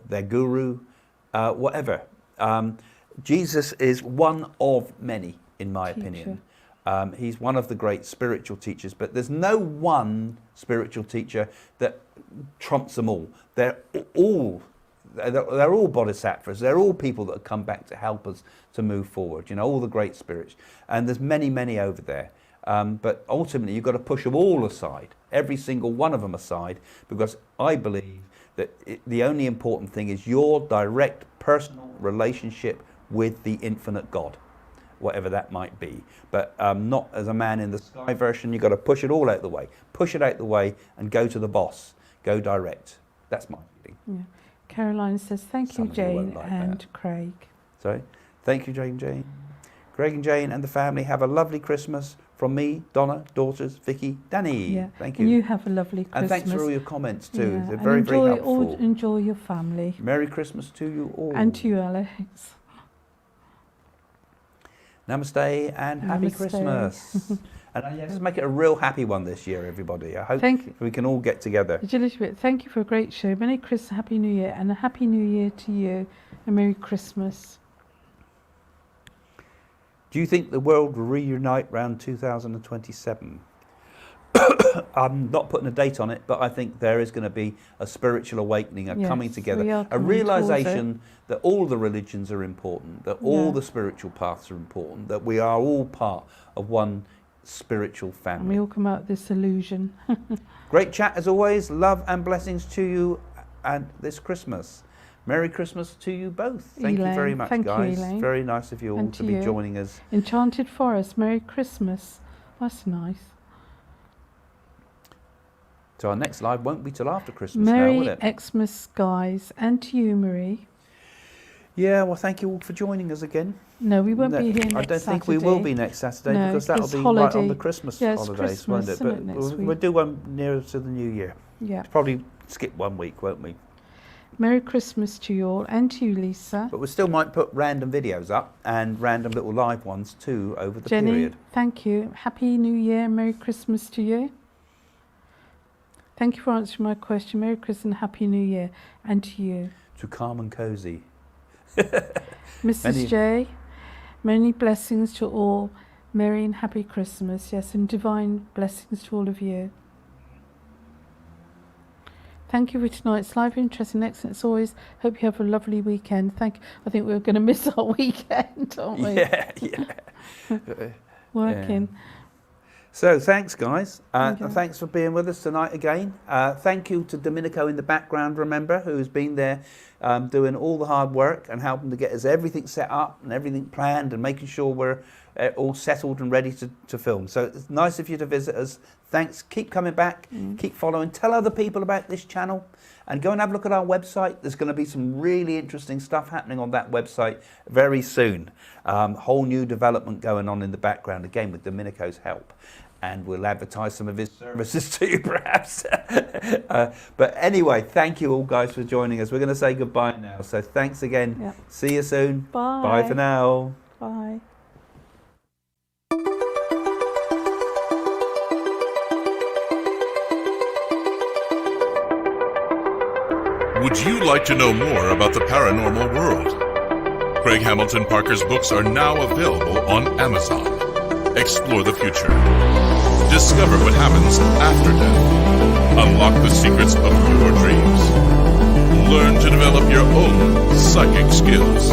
their guru, whatever. Jesus is one of many, in my opinion. He's one of the great spiritual teachers, but there's no one spiritual teacher that trumps them all. They're all bodhisattvas. They're all people that have come back to help us to move forward. You know, all the great spirits. And there's many, many over there. But ultimately, you've got to push them all aside, every single one of them aside, because I believe that the only important thing is your direct personal relationship with the infinite God, whatever that might be. But not as a man in the sky version. You've got to push it all out the way. Push it out the way and go to the boss. Go direct. That's my feeling.
Yeah. Caroline says, thank you, Jane and Craig.
Sorry. Thank you, Jane. Craig and Jane and the family have a lovely Christmas from me, Donna, daughters, Vicky, Danny.
Yeah.
Thank you.
And you have a lovely Christmas.
And thanks for all your comments too.
Yeah.
They're very, very helpful.
Enjoy your family.
Merry Christmas to you all.
And to you, Alex.
Namaste and happy Christmas. And let's make it a real happy one this year, everybody. I hope we can all get together.
Thank you for a great show. Merry Christmas, Happy New Year, and a Happy New Year to you. And Merry Christmas.
Do you think the world will reunite around 2027? I'm not putting a date on it, but I think there is going to be a spiritual awakening, a coming
Yes,
together,
we are
a
coming towards
realization that all the religions are important, that all the spiritual paths are important, that we are all part of one spiritual
And
family.
we all come out of this illusion.
Great chat as always. Love and blessings to you and this Christmas. Merry Christmas to you both. Thank you very
Elaine.
much,
Thank you,
guys.
Elaine.
Very nice of you all
And
to
to
be
you.
joining us.
Enchanted Forest, Merry Christmas. That's nice.
So our next live won't be till after Christmas now, will
Merry
it?
Xmas, guys. And to you, Marie.
Yeah, well, thank you all for joining us again.
No, we won't
No,
be here next
I don't think
Saturday.
we will be next Saturday
No,
because that'll
'cause
be right on
holiday.
the Christmas
Yeah, it's
holidays, won't
Christmas,
it?
isn't
But
it, next
we'll
week?
do one nearer to the new year.
Yeah.
Probably skip 1 week, won't we?
Merry Christmas to you all and to you, Lisa.
But we still might put random videos up and random little live ones too over the
Jenny,
period.
thank you. Happy New Year. Merry Christmas to you. Thank you for answering my question. Merry Christmas and Happy New Year. And to you.
To calm and cozy.
Mrs. J, many blessings to all. Merry and happy Christmas. Yes, and divine blessings to all of you. Thank you for tonight's live, interesting, excellent as always. Hope you have a lovely weekend. I think we're going to miss our weekend, aren't we?
Yeah.
Working.
So thanks, guys.
Okay.
Thanks for being with us tonight again. Thank you to Domenico in the background, remember, who's been there doing all the hard work and helping to get us everything set up and everything planned and making sure we're all settled and ready to film. So it's nice of you to visit us. Thanks. Keep coming back. Keep following. Tell other people about this channel and go and have a look at our website. There's going to be some really interesting stuff happening on that website very soon. Whole new development going on in the background, again, with Domenico's help. And we'll advertise some of his services to you, perhaps. But anyway, thank you all, guys, for joining us. We're going to say goodbye now. So thanks again.
Yep.
See you soon.
Bye.
Bye for now.
Bye.
Would you like to know more about the paranormal world? Craig Hamilton Parker's books are now available on Amazon. Explore the future. Discover what happens after death. Unlock the secrets of your dreams. Learn to develop your own psychic skills.